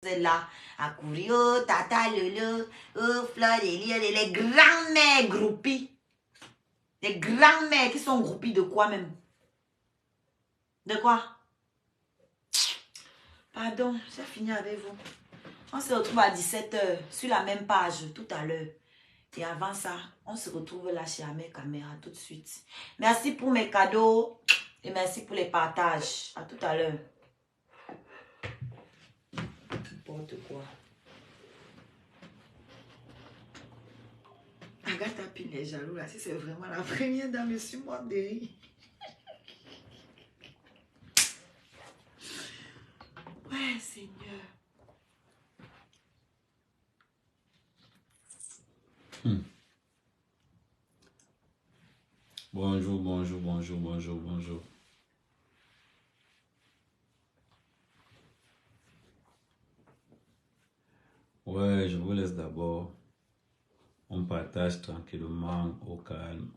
là, à courir, oh, tata, lolo, oh, fleur, les grands-mères groupies. Les grands-mères qui sont groupies de quoi même? De quoi? Pardon, j'ai fini avec vous. On se retrouve à 17 h sur la même page tout à l'heure. Et avant ça, on se retrouve là chez Amé Caméra tout de suite. Merci pour mes cadeaux et merci pour les partages. À tout à l'heure. N'importe quoi. Agatha Pine est jaloux là. Si c'est vraiment la première dame, je suis morte de rire. Ouais, Seigneur. Bonjour, bonjour, bonjour, bonjour, bonjour. Ouais, je vous laisse d'abord. On partage tranquillement, au calme.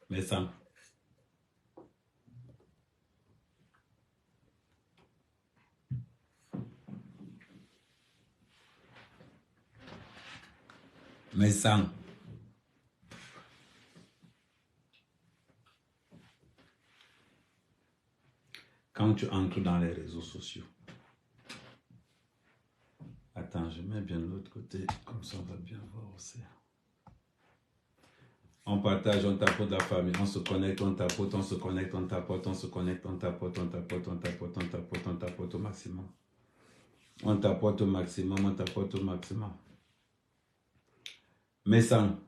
Mais ça. Mais ça. Quand tu entres dans les réseaux sociaux. Attends, je mets bien de l'autre côté, comme ça on va bien voir aussi. On partage, on tapote la famille, on se connecte, on tapote, on se connecte, on tapote, on se connecte, on tapote, on tapote, on tapote, on tapote, on tapote au maximum. On tapote au maximum, on tapote au maximum. Mais ça.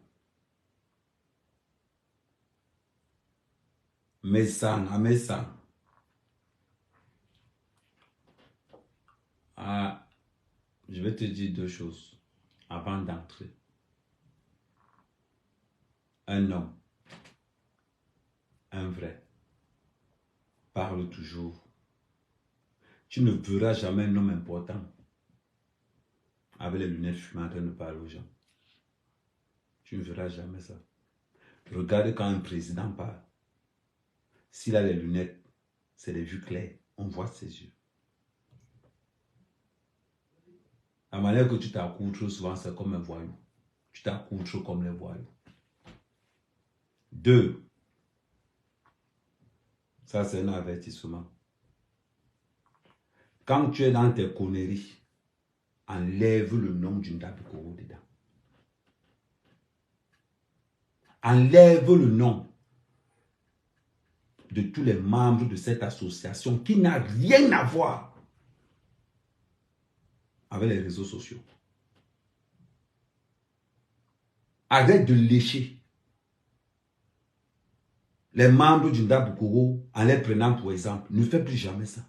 Mais ça. Ah, je vais te dire deux choses avant d'entrer. Un homme, un vrai, parle toujours. Tu ne verras jamais un homme important avec les lunettes fumées en train de parler aux gens. Tu ne verras jamais ça. Regarde quand un président parle. S'il a les lunettes, c'est des vues claires. On voit ses yeux. La manière que tu t'accoutres souvent, c'est comme un voyou. Tu t'accoutres comme les voyous. Deux, ça c'est un avertissement. Quand tu es dans tes conneries, enlève le nom du Ndabukoro dedans. Enlève le nom de tous les membres de cette association qui n'a rien à voir avec les réseaux sociaux. Arrête de lécher les membres du Ndabukoro en les prenant pour exemple. Ne fais plus jamais ça.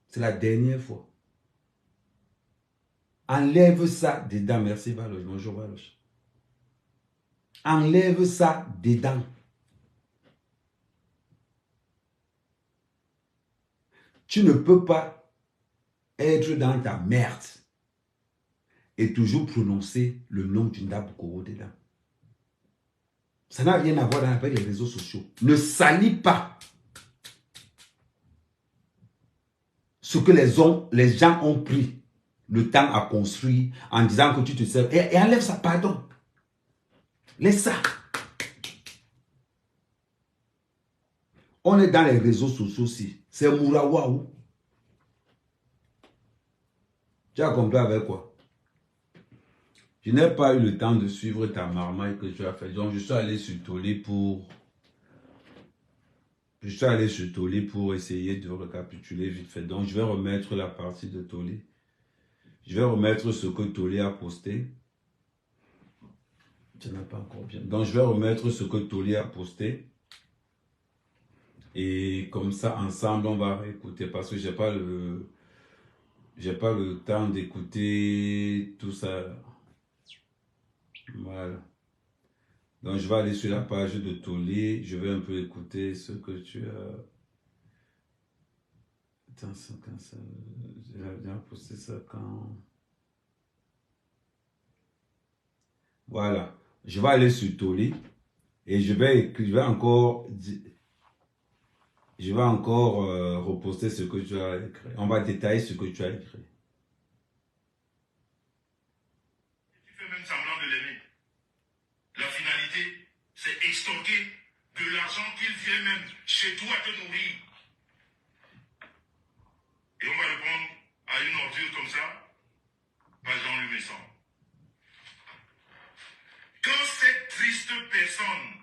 C'est la dernière fois. Enlève ça dedans. Merci Valoche. Bonjour Valoche. Enlève ça dedans. Tu ne peux pas être dans ta merde et toujours prononcer le nom du Ndabukoro dedans. Ça n'a rien à voir avec les réseaux sociaux. Ne salis pas ce que les gens ont pris le temps à construire en disant que tu te sers. Et enlève ça, pardon. Laisse ça. On est dans les réseaux sociaux aussi. C'est Mourawaou. Tu as compris avec quoi? Je n'ai pas eu le temps de suivre ta marmaille que tu as fait. Donc, je suis allé sur Tolé pour... essayer de récapituler vite fait. Donc, je vais remettre la partie de Tolé. Je vais remettre ce que Tolé a posté. Ça n'a pas encore bien. Donc, je vais remettre ce que Tolé a posté. Et comme ça, ensemble, on va réécouter. Parce que j'ai pas le temps d'écouter tout ça. Voilà. Donc, je vais aller sur la page de Tolé. Je vais un peu écouter ce que tu as... Attends, quand ça... J'avais bien posté ça quand... Voilà. Je vais aller sur Tolé. Et je vais encore... Je vais encore reposter ce que tu as écrit. On va détailler ce que tu as écrit. Tu fais même semblant de l'aimer. La finalité, c'est extorquer de l'argent qu'il vient même chez toi te nourrir. Et on va répondre à une ordure comme ça, par Jean-Louis Messon. Quand cette triste personne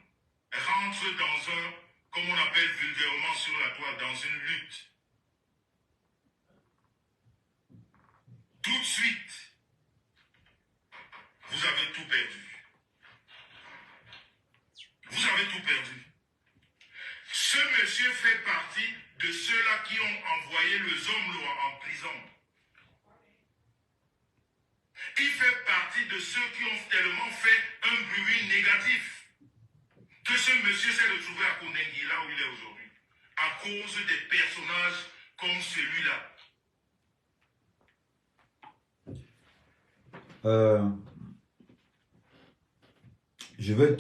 rentre dans un, comme on appelle vulgairement sur la toile, dans une lutte, tout de suite, vous avez tout perdu. Vous avez tout perdu. Ce monsieur fait partie de ceux-là qui ont envoyé le Zomloa en prison. Il fait partie de ceux qui ont tellement fait un bruit négatif que ce monsieur s'est retrouvé à Kondengi, là où il est aujourd'hui, à cause des personnages comme celui-là. Je vais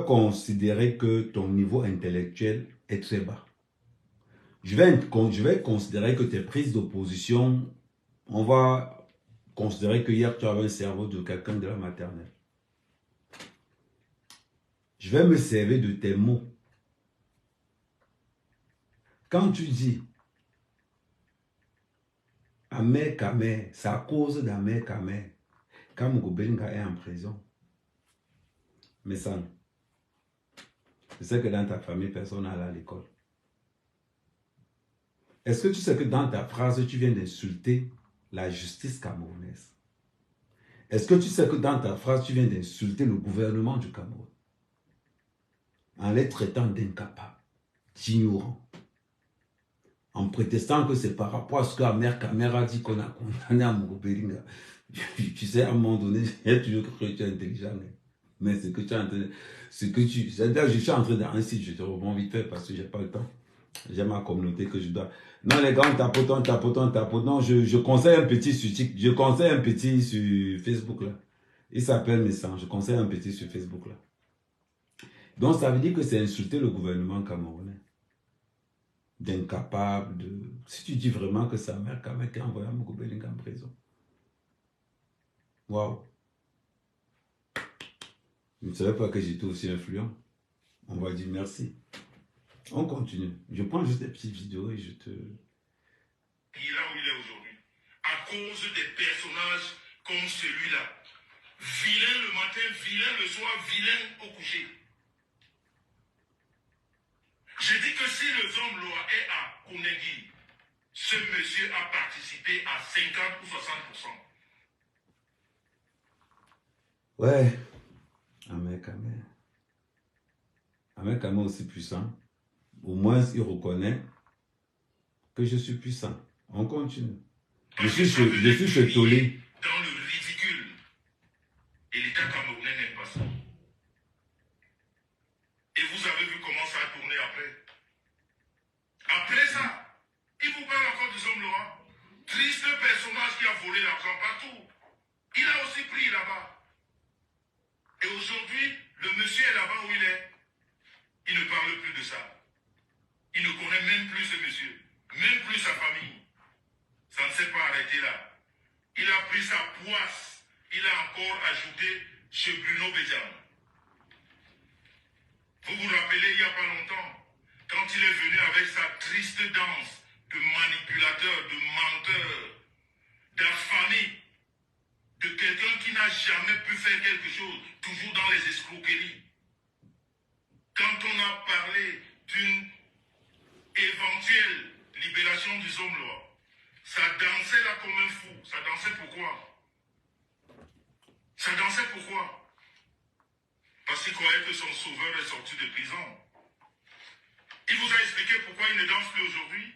considérer que ton niveau intellectuel est très bas. Je vais considérer que tes prises d'opposition, on va considérer que hier tu avais un cerveau de quelqu'un de la maternelle. Je vais me servir de tes mots. Quand tu dis Amer Kamer, c'est à cause d'Amer Kamer qu'Amogo Belinga est en prison. Mais ça, je sais que dans ta famille, personne n'allait à l'école. Est-ce que tu sais que dans ta phrase, tu viens d'insulter la justice camerounaise? Est-ce que tu sais que dans ta phrase, tu viens d'insulter le gouvernement du Cameroun? En les traitant d'incapables, d'ignorants, en prétextant que c'est par rapport à ce que Amer Kamer a dit qu'on a condamné Amogo Belinga. Tu sais, à un moment donné, j'ai toujours cru que tu es intelligent. Mais ce que tu es en train de... C'est-à-dire, je suis en train d'un site, je te rebondis vite fait parce que je n'ai pas le temps. J'ai ma communauté que je dois... Non, les gars, on tapote. Non, je conseille un petit sur TikTok. Je conseille un petit sur Facebook, là. Il s'appelle Messan. Je conseille un petit sur Facebook, là. Donc, ça veut dire que c'est insulter le gouvernement camerounais. D'incapable, de... Si tu dis vraiment que sa mère, quand même, qui a envoyé Amogo Belinga en prison. Waouh. Je ne savais pas que j'étais aussi influent. On va dire merci. On continue. Je prends juste des petites vidéos et je te... Il est là où il est aujourd'hui. À cause des personnages comme celui-là. Vilain le matin, vilain le soir, vilain au coucher. Je dis que si le Zomloa est à Kondengi, ce monsieur a participé à 50 ou 60%. Ouais. Amer Kamer. Amer Kamer aussi puissant. Au moins, il reconnaît que je suis puissant. On continue. Je suis chez Tolé. Dans le ridicule. Et l'État camerounais n'aime pas ça. Et vous avez vu comment ça a tourné après. Après ça, il vous parle encore du Zomloa. Triste personnage qui a volé l'argent partout. Il a aussi pris là-bas. Et aujourd'hui, le monsieur est là-bas où il est. Il ne parle plus de ça. Il ne connaît même plus ce monsieur. Même plus sa famille. Ça ne s'est pas arrêté là. Il a pris sa poisse. Il a encore ajouté chez Bruno Béjan. Vous vous rappelez, il n'y a pas longtemps, quand il est venu avec sa triste danse de manipulateur, de menteur, d'affamé, de quelqu'un qui n'a jamais pu faire quelque chose, toujours dans les escroqueries. Quand on a parlé d'une éventuelle libération du Zomloa, ça dansait là comme un fou. Ça dansait pourquoi? Ça dansait pourquoi? Parce qu'il croyait que son sauveur est sorti de prison. Il vous a expliqué pourquoi il ne danse plus aujourd'hui?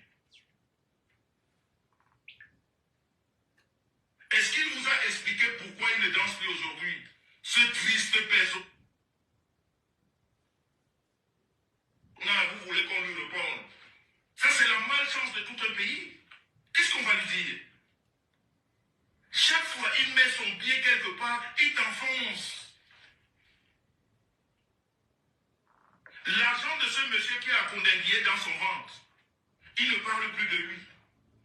Est-ce qu'il vous a expliqué pourquoi il ne danse plus aujourd'hui? Ce triste personne. Vous voulez qu'on lui réponde? Ça, c'est la malchance de tout un pays. Qu'est-ce qu'on va lui dire? Chaque fois, il met son pied quelque part, il t'enfonce. L'argent qui a Kondenguier dans son ventre. Il ne parle plus de lui.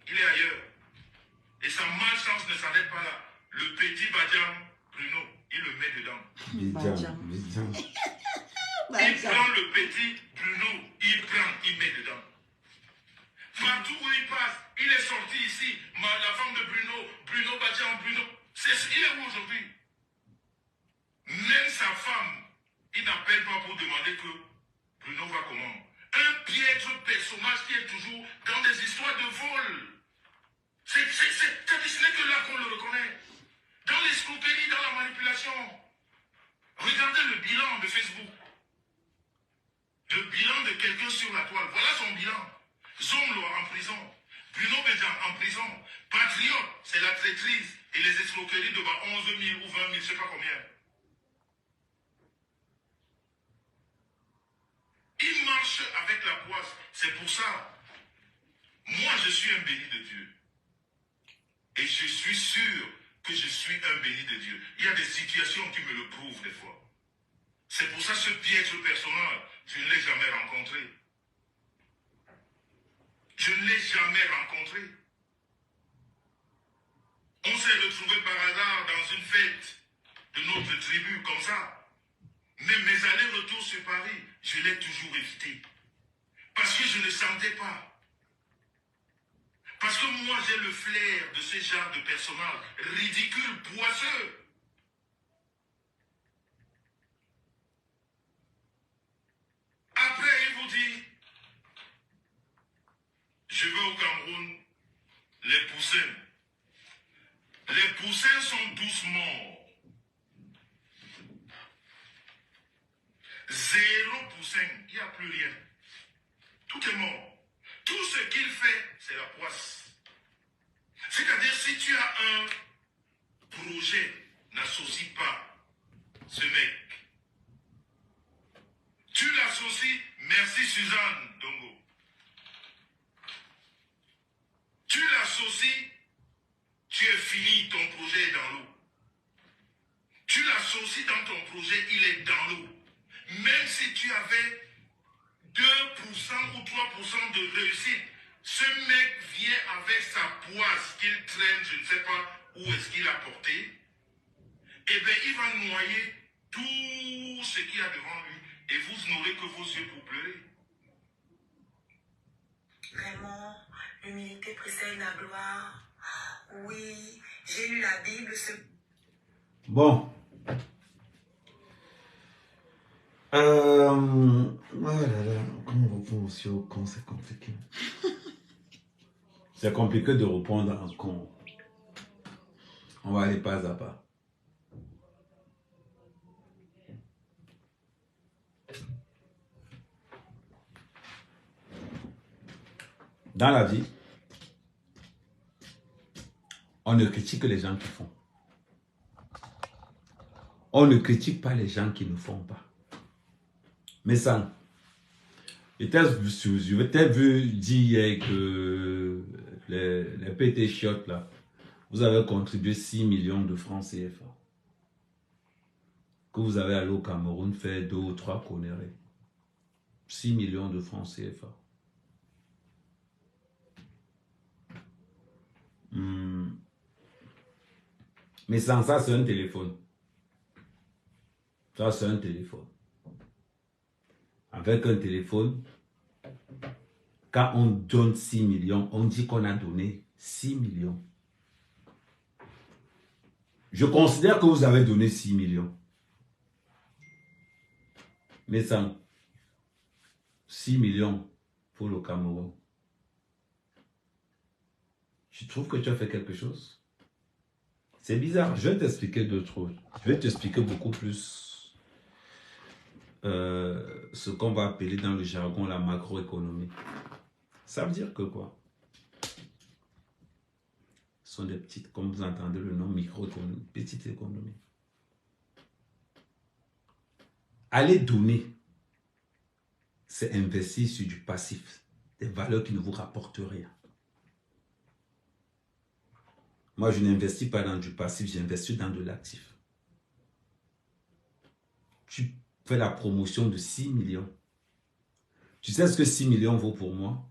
Il est ailleurs. Et sa malchance ne s'arrête pas là. Le petit Badiam, Bruno, il le met dedans. Bidjam. Il prend le petit Bruno, il met dedans. Partout où il passe, il est sorti ici. La femme de Bruno Badiam, Bruno. Il est où aujourd'hui? Même sa femme, il n'appelle pas pour demander que Bruno va comment. Un piètre personnage qui est toujours dans des histoires de vol. Ce n'est que là qu'on le reconnaît. Dans l'escroquerie, dans la manipulation. Regardez le bilan de Facebook. Le bilan de quelqu'un sur la toile. Voilà son bilan. Zomlo en prison. Bruno Badiam en prison. Patriote, c'est la traîtrise et les escroqueries de 11 000 ou 20 000, je ne sais pas combien. Il marche avec la poisse. C'est pour ça. Moi, je suis un béni de Dieu. Et je suis sûr que je suis un béni de Dieu. Il y a des situations qui me le prouvent des fois. C'est pour ça que ce piètre personnage, je ne l'ai jamais rencontré. Je ne l'ai jamais rencontré. On s'est retrouvé par hasard dans une fête de notre tribu comme ça. Mais mes allers-retours sur Paris, je l'ai toujours évité. Parce que je ne sentais pas. Parce que moi, j'ai le flair de ce genre de personnage ridicule, poisseux. Après, il vous dit, je vais au Cameroun, les poussins. Les poussins sont tous morts. 0 poussin, il n'y a plus rien. Tout est mort. Tout ce qu'il fait, c'est la poisse. C'est-à-dire, si tu as un projet, n'associe pas ce mec. Tu l'associes, merci Suzanne Dongo. Tu l'associes, tu es fini, ton projet est dans l'eau. Tu l'associes dans ton projet, il est dans l'eau. Même si tu avais 2% ou 3% de réussite, ce mec vient avec sa poisse qu'il traîne, je ne sais pas où est-ce qu'il a porté, et bien il va noyer tout ce qu'il y a devant lui, et vous n'aurez que vos yeux pour pleurer. Vraiment, l'humilité précède la gloire. Oui, j'ai lu la Bible. Bon. Oh là là, comment on répond aussi au con, c'est compliqué. C'est compliqué de répondre à un con. On va aller pas à pas. Dans la vie, on ne critique les gens qui font. On ne critique pas les gens qui ne font pas. Mais ça, je t'ai vu dire que les PT chiottes là, vous avez contribué 6 millions de francs CFA. Que vous avez allé au Cameroun faire 2 ou 3 conneries. 6 millions de francs CFA. Mais sans ça, c'est un téléphone. Ça, c'est un téléphone. Avec un téléphone, quand on donne 6 millions, on dit qu'on a donné 6 millions. Je considère que vous avez donné 6 millions. Mais sans 6 millions pour le Cameroun. Je trouve que tu as fait quelque chose. C'est bizarre. Je vais t'expliquer d'autres choses. Je vais t'expliquer beaucoup plus ce qu'on va appeler dans le jargon la macroéconomie. Ça veut dire que quoi? Ce sont des petites, comme vous entendez le nom, microéconomie, petite économie. Aller donner, c'est investir sur du passif, des valeurs qui ne vous rapportent rien. Moi, je n'investis pas dans du passif, j'investis dans de l'actif. Tu fais la promotion de 6 millions. Tu sais ce que 6 millions vaut pour moi?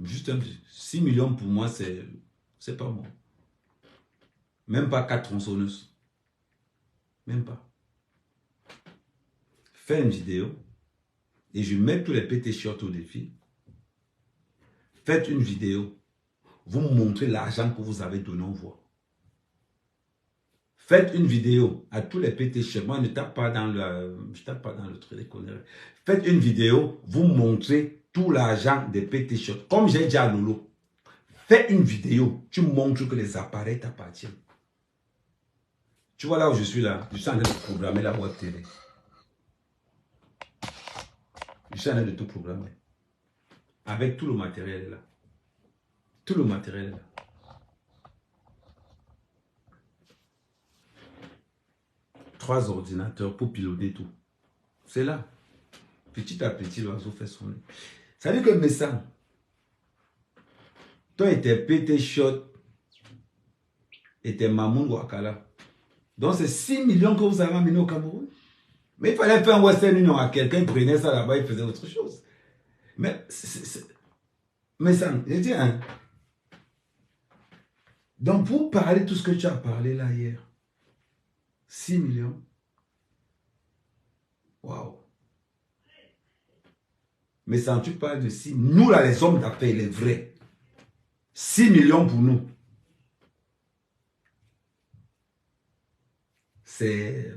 Juste 6 millions pour moi, c'est pas bon. Même pas 4 tronçonneuses. Même pas. Fais une vidéo et je mets tous les PT shorts au défi. Faites une vidéo. Vous me montrez l'argent que vous avez donné en voix. Faites une vidéo à tous les PT shorts. Moi, ne tape pas dans le truc des conneries. Faites une vidéo, vous montrez tout l'argent des PT shorts. Comme j'ai dit à Lolo, fais une vidéo, tu montres que les appareils t'appartiennent. Tu vois là où je suis là, je suis en train de programmer la web télé. Je suis en train de tout programmer. Avec tout le matériel là. Tout le matériel là. Trois ordinateurs pour piloter tout. C'est là. Petit à petit, l'oiseau fait son nez. Ça veut dire que mes sangs, toi et tes PT shot et tes Mamoun Wakala. Donc c'est 6 millions que vous avez amené au Cameroun. Mais il fallait faire un Western Union à quelqu'un, il prenait ça là-bas, il faisait autre chose. Mais ça, je dis, hein. Donc pour parler tout ce que tu as parlé là hier, 6 millions. Waouh. Mais ça, tu parles de 6. Nous là, les hommes d'affaires, les vrais. 6 millions pour nous. C'est...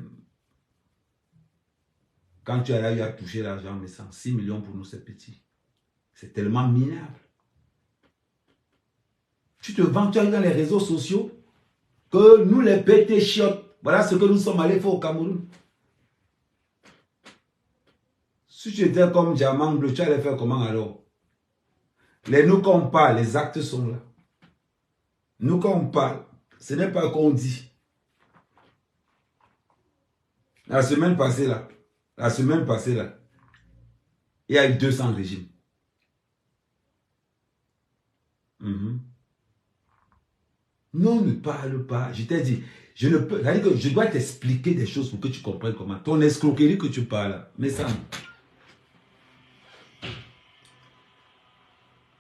Quand tu as là, il a touché l'argent, mais ça, 6 millions pour nous, c'est petit. C'est tellement minable. Tu te vends, tu arrives dans les réseaux sociaux, que nous, les PT chiottes, voilà ce que nous sommes allés faire au Cameroun. Si tu étais comme Diamant Bleu, tu allais faire comment alors? Les nous qu'on parle, les actes sont là. Nous quand on parle, ce n'est pas qu'on dit. La semaine passée là, il y a eu 200 régimes. Non, ne parle pas. Je t'ai dit, je ne peux, c'est-à-dire que je dois t'expliquer des choses pour que tu comprennes comment. Ton escroquerie que tu parles, mais ça,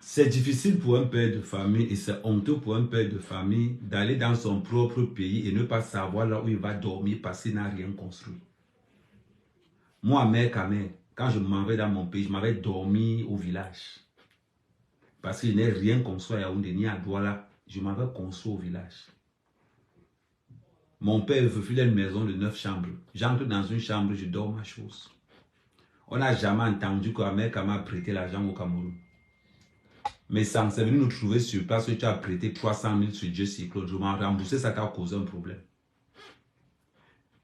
c'est difficile pour un père de famille et c'est honteux pour un père de famille d'aller dans son propre pays et ne pas savoir là où il va dormir parce qu'il n'a rien construit. Moi, mère, quand je m'en vais dans mon pays, je m'avais dormi au village. Parce qu'il n'est rien construit à Yaoundé ni à Douala. Je m'avais construit au village. Mon père veut filer une maison de 9 chambres. J'entre dans une chambre, je dors ma chose. On n'a jamais entendu qu'Amérique m'a prêté l'argent au Cameroun. Mais ça c'est venu nous trouver sur place que tu as prêté 300 000 sur Dieu Cyclone. Je m'en remboursé, ça t'a causé un problème.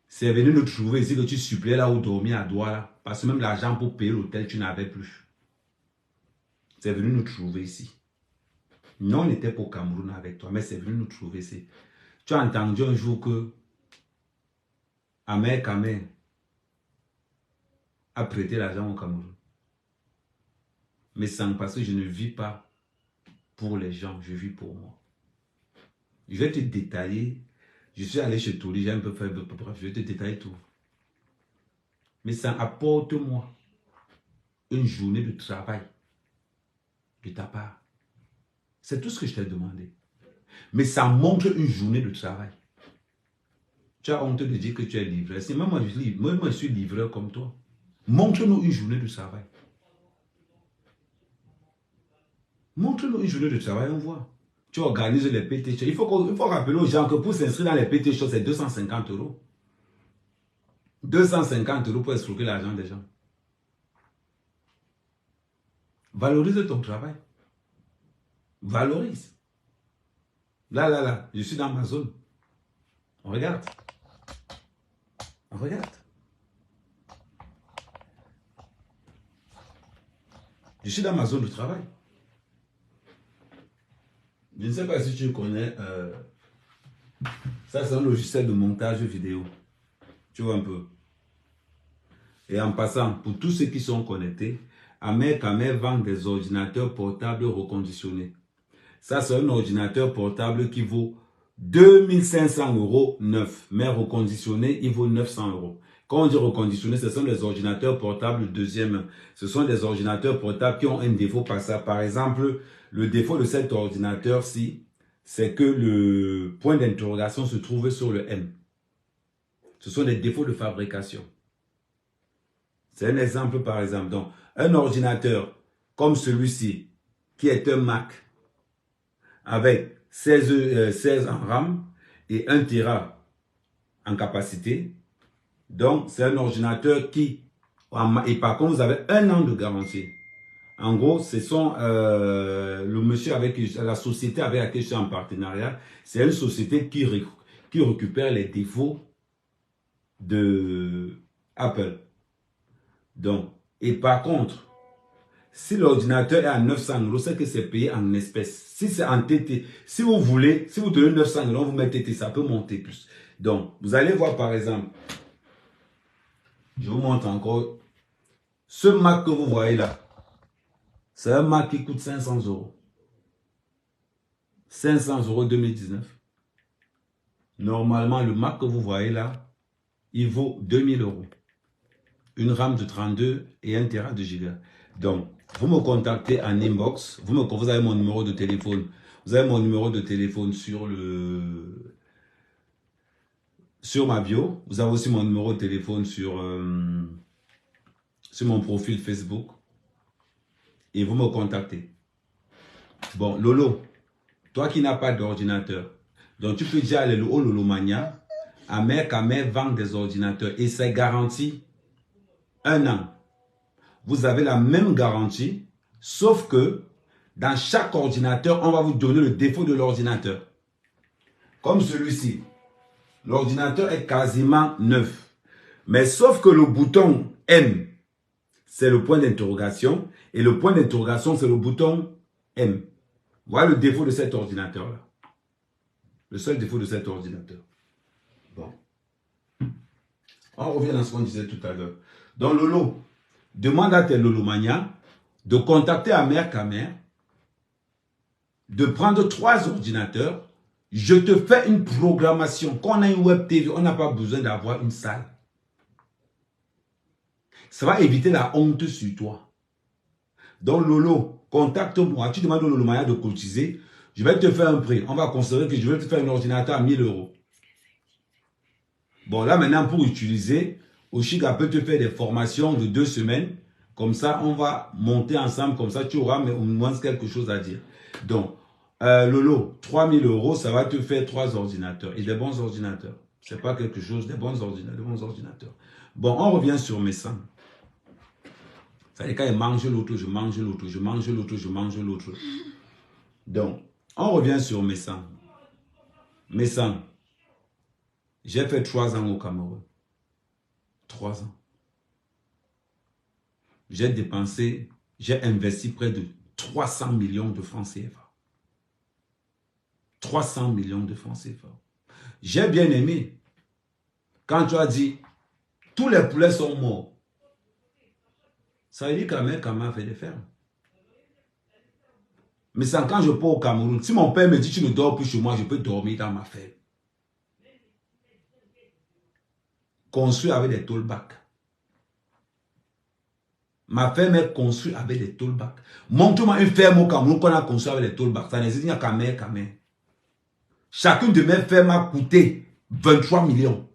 C'est venu nous trouver ici que tu suppléais là où dormir à Douala. Parce que même l'argent pour payer l'hôtel, tu n'avais plus. C'est venu nous trouver ici. Non, on n'était pas au Cameroun avec toi, mais c'est venu nous trouver ici. Tu as entendu un jour que Ahmed Kamel a prêté l'argent au Cameroun. Mais sans parce que je ne vis pas pour les gens, je vis pour moi. Je vais te détailler. Je suis allé chez Touli, j'ai un peu fait, bref, je vais te détailler tout. Mais ça apporte-moi une journée de travail de ta part. C'est tout ce que je t'ai demandé. Mais ça montre une journée de travail. Tu as honte de dire que tu es livreur. C'est moi, je suis livreur comme toi. Montre-nous une journée de travail. Montre-nous une journée de travail, on voit. Tu organises les PT Shows. Il faut rappeler aux gens que pour s'inscrire dans les PT Shows, c'est 250 €. 250 € pour escroquer l'argent des gens. Valorise ton travail. Valorise. Là, je suis dans ma zone. On regarde. On regarde. Je suis dans ma zone de travail. Je ne sais pas si tu connais. Ça, c'est un logiciel de montage vidéo. Tu vois un peu. Et en passant, pour tous ceux qui sont connectés, Ahmed Kamel vend des ordinateurs portables reconditionnés. Ça, c'est un ordinateur portable qui vaut 2500 € neuf. Mais reconditionné, il vaut 900 €. Quand on dit reconditionner, ce sont des ordinateurs portables deuxième. Ce sont des ordinateurs portables qui ont un défaut par ça. Par exemple, le défaut de cet ordinateur-ci, c'est que le point d'interrogation se trouve sur le M. Ce sont des défauts de fabrication. C'est un exemple par exemple. Donc, un ordinateur comme celui-ci, qui est un Mac, avec 16 en RAM et 1 Tera en capacité. Donc, c'est un ordinateur qui, et par contre, vous avez 1 an de garantie. En gros, ce sont le monsieur avec la société avec laquelle je suis en partenariat, c'est une société qui récupère les défauts de Apple. Donc, et par contre, si l'ordinateur est à 900 €, c'est que c'est payé en espèces. Si c'est en TT, si vous voulez, si vous donnez 900 €, vous mettez TT, ça peut monter plus. Donc, vous allez voir par exemple, je vous montre encore, ce Mac que vous voyez là, c'est un Mac qui coûte 500 €. 500 € 2019. Normalement, le Mac que vous voyez là, il vaut 2000 €. Une RAM de 32 et 1 Tera de giga. Donc, vous me contactez en inbox. Vous avez mon numéro de téléphone. Vous avez mon numéro de téléphone sur ma bio. Vous avez aussi mon numéro de téléphone sur mon profil Facebook. Et vous me contactez. Bon, Lolo, toi qui n'as pas d'ordinateur, donc tu peux déjà aller au Lolomania. Amer vend des ordinateurs et c'est garanti 1 an. Vous avez la même garantie, sauf que dans chaque ordinateur, on va vous donner le défaut de l'ordinateur. Comme celui-ci. L'ordinateur est quasiment neuf. Mais sauf que le bouton M, c'est le point d'interrogation. Et le point d'interrogation, c'est le bouton M. Voilà le défaut de cet ordinateur-là. Le seul défaut de cet ordinateur. Bon. On revient à ce qu'on disait tout à l'heure. Donc Lolo, demande à tes Lolomania de contacter Amer Kamer, de prendre 3 ordinateurs. Je te fais une programmation. Quand on a une web TV, on n'a pas besoin d'avoir une salle. Ça va éviter la honte sur toi. Donc Lolo, contacte-moi. Tu demandes au Lolomania de cotiser. Je vais te faire un prix. On va considérer que je vais te faire un ordinateur à 1000 €. Bon, là maintenant, pour utiliser, Oshiga peut te faire des formations de 2 semaines. Comme ça, on va monter ensemble. Comme ça, tu auras au moins quelque chose à dire. Donc, Lolo, 3000 €, ça va te faire 3 ordinateurs. Et des bons ordinateurs. C'est pas quelque chose, des bons ordinateurs. Bon, on revient sur mes sangs. Ça veut dire quand je mange l'autre, je mange l'autre, je mange l'autre, je mange l'autre. Donc, on revient sur mes sangs. Mes sangs. J'ai fait 3 ans au Cameroun. 3 ans. J'ai dépensé, j'ai investi près de 300 millions de francs CFA. 300 millions de francs CFA. J'ai bien aimé. Quand tu as dit, tous les poulets sont morts. Ça veut dire qu'Amer Kamer fait des fermes. Mais c'est quand je pars au Cameroun, si mon père me dit tu ne dors plus chez moi, je peux dormir dans ma ferme. Construit avec des tollbacks. Ma ferme est construite avec des tollbacks. Montre-moi une ferme au Cameroun qu'on a construite avec des tollbacks. Ça n'existe qu'à Kamer. Chacune de mes fermes a coûté 23 millions.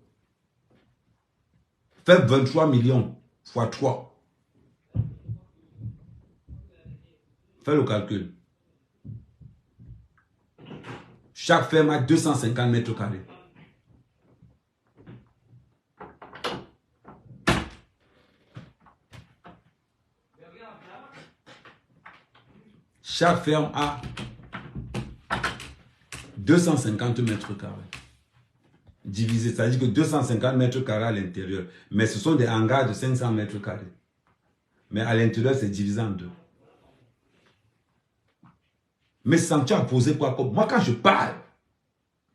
Fais 23 millions fois 3. Fais le calcul. Chaque ferme a 250 mètres carrés. Chaque ferme a 250 mètres carrés. Divisé, c'est-à-dire que 250 mètres carrés à l'intérieur. Mais ce sont des hangars de 500 mètres carrés. Mais à l'intérieur, c'est divisé en 2. Mais sans tu as posé quoi comme... Moi, quand je parle,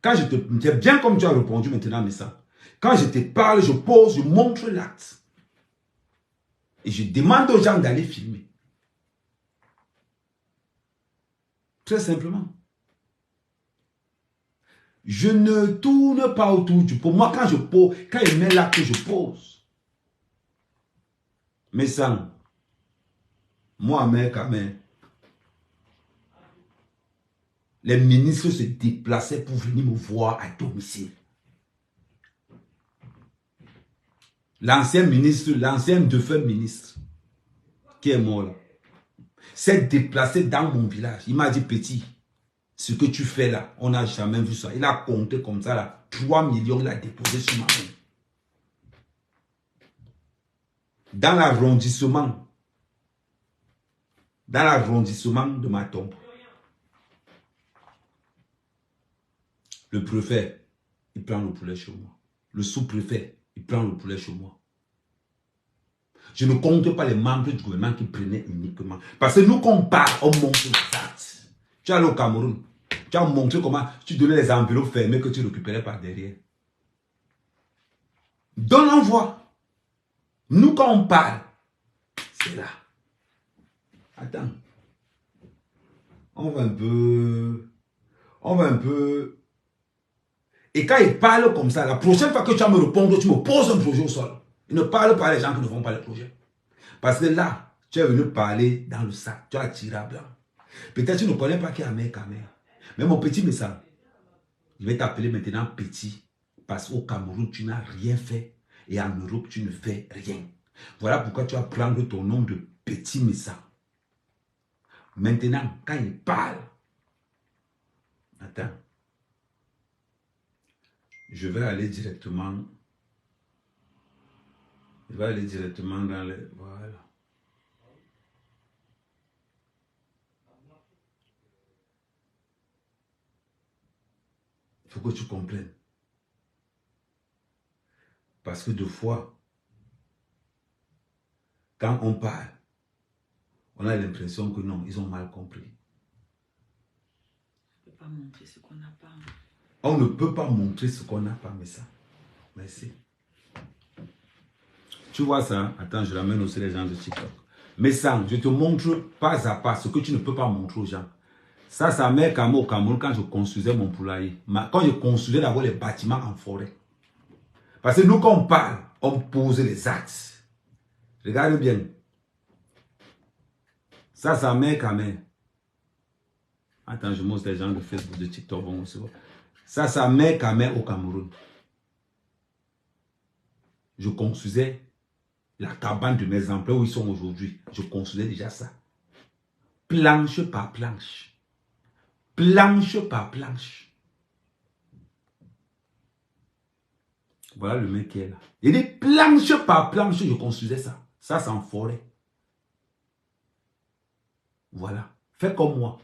c'est bien comme tu as répondu maintenant, mais ça. Quand je te parle, je pose, je montre l'acte. Et je demande aux gens d'aller filmer. Très simplement. Je ne tourne pas autour du pot. Moi, quand je mets l'acte, je pose. Mais sans, moi, mec, les ministres se déplaçaient pour venir me voir à domicile. L'ancien ministre, l'ancien défunt ministre, qui est mort là, s'est déplacé dans mon village. Il m'a dit, petit, ce que tu fais là, on n'a jamais vu ça. Il a compté comme ça là, 3 millions, il a déposé sur ma main. Dans l'arrondissement de ma tombe. Le préfet, il prend le poulet chez moi. Le sous-préfet, il prend le poulet chez moi. Je ne compte pas les membres du gouvernement qui prenaient uniquement. Parce que nous, quand on parle, on montre les actes. Tu es allé au Cameroun, tu as montré comment tu donnais les enveloppes fermées que tu récupérais par derrière. Donne l'envoi. Nous, quand on parle, c'est là. Attends. On va un peu. Et quand il parle comme ça, la prochaine fois que tu vas me répondre, tu me poses un projet au sol. Il ne parle pas à les gens qui ne font pas les projets. Parce que là, tu es venu parler dans le sac. Tu as tiré à blanc. Peut-être que tu ne connais pas qui est Ahmed Kamer. Mais mon petit message, je vais t'appeler maintenant petit. Parce qu'au Cameroun, tu n'as rien fait. Et en Europe, tu ne fais rien. Voilà pourquoi tu vas prendre ton nom de petit message. Maintenant, quand il parle, attends. Je vais aller directement dans les... Voilà. Il faut que tu comprennes. Parce que deux fois, quand on parle, on a l'impression que non, ils ont mal compris. On ne peut pas montrer ce qu'on n'a pas. On ne peut pas montrer ce qu'on n'a pas, mais ça. Merci. Tu vois ça? Attends, je ramène aussi les gens de TikTok. Mais ça, je te montre pas à pas ce que tu ne peux pas montrer aux gens. Ça, ça m'est comme au Cameroun quand je construisais mon poulailler. Quand je construisais d'abord les bâtiments en forêt. Parce que nous, quand on parle, on pose les actes. Regarde bien. Ça m'est quand même. Attends, je montre les gens de Facebook, de TikTok. Bon, ça m'est quand même au Cameroun. Je construisais la cabane de mes emplois où ils sont aujourd'hui. Je construisais déjà ça. Planche par planche. Planche par planche. Voilà le mec qui est là. Il dit planche par planche, je construisais ça. Ça, c'est en forêt. Voilà. Fais comme moi.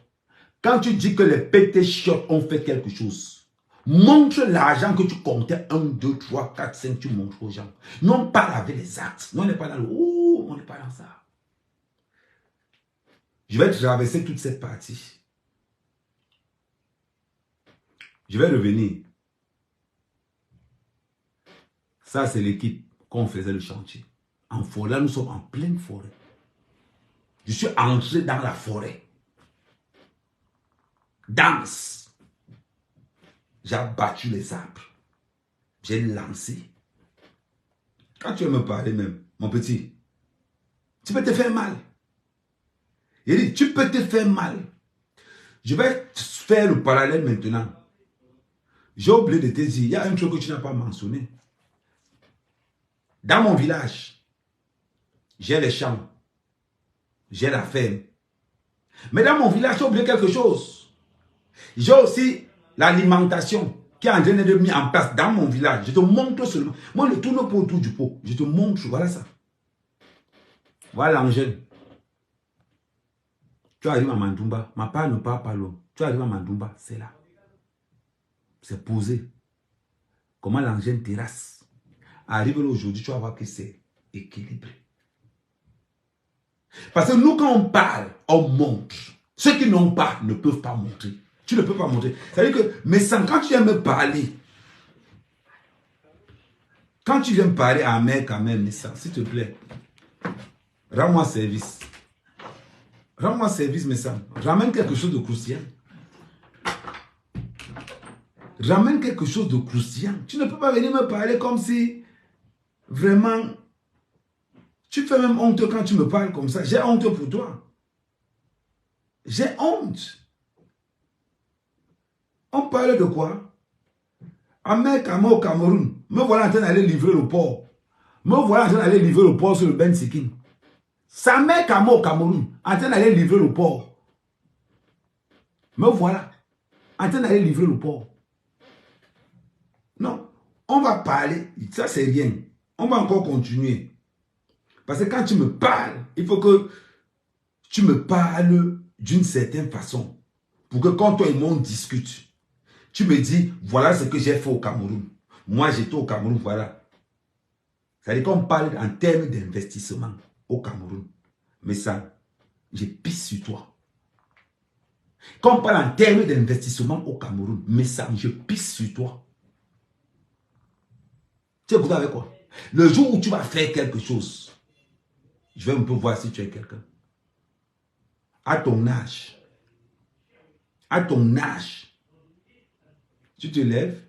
Quand tu dis que les pétés chiottes ont fait quelque chose, montre l'argent que tu comptais. 1, 2, 3, 4, 5, tu montres aux gens. Non pas avec les actes. Non, on n'est pas dans le... Oh, on n'est pas dans ça. Je vais traverser toute cette partie. Je vais revenir. Ça, c'est l'équipe qu'on faisait le chantier. En forêt, là, nous sommes en pleine forêt. Je suis entré dans la forêt. Danse. J'ai abattu les arbres. J'ai lancé. Quand tu veux me parler même, mon petit, tu peux te faire mal. Il dit, tu peux te faire mal. Je vais faire le parallèle maintenant. J'ai oublié de te dire, il y a un truc que tu n'as pas mentionné. Dans mon village, j'ai les champs, j'ai la ferme. Mais dans mon village, j'ai oublié quelque chose. J'ai aussi l'alimentation qui est en train d'être mise en place dans mon village. Je te montre seulement. Moi, je ne tourne pas autour du pot. Je te montre, voilà ça. Voilà l'engin. Tu arrives à Mandoumba, ma part ne part pas loin. Tu arrives à Mandoumba, c'est là. C'est posé. Comment l'engin terrasse. Arrive là aujourd'hui, tu vas voir que c'est équilibré. Parce que nous, quand on parle, on montre. Ceux qui n'ont pas ne peuvent pas montrer. Tu ne peux pas montrer. C'est-à-dire que, mais sans, quand tu viens me parler, quand tu viens me parler à un mec, quand même, s'il te plaît, rends-moi service. Rends-moi service, mais ça. Ramène quelque chose de croustillant. Ramène quelque chose de croustillant. Tu ne peux pas venir me parler comme si, vraiment, Tu fais même honte quand tu me parles comme ça. J'ai honte pour toi. J'ai honte. On parle de quoi? Ahmed Kama au Cameroun. Me voilà en train d'aller livrer le port. Me voilà en train d'aller livrer le port sur le Ben Sikin. Ahmed Kama au Cameroun. En train d'aller livrer le port. Me voilà en train d'aller livrer le port. Non. On va parler. Ça, c'est rien. On va encore continuer. Parce que quand tu me parles, il faut que tu me parles d'une certaine façon. Pour que quand toi et moi on discute, tu me dis, voilà ce que j'ai fait au Cameroun. Moi, j'étais au Cameroun, voilà. C'est-à-dire qu'on parle en termes d'investissement au Cameroun. Mais ça, je pisse sur toi. Quand on parle en termes d'investissement au Cameroun, mais ça, je pisse sur toi. Tu sais, vous avec quoi? Le jour où tu vas faire quelque chose, je vais un peu voir si tu es quelqu'un. À ton âge, tu te lèves.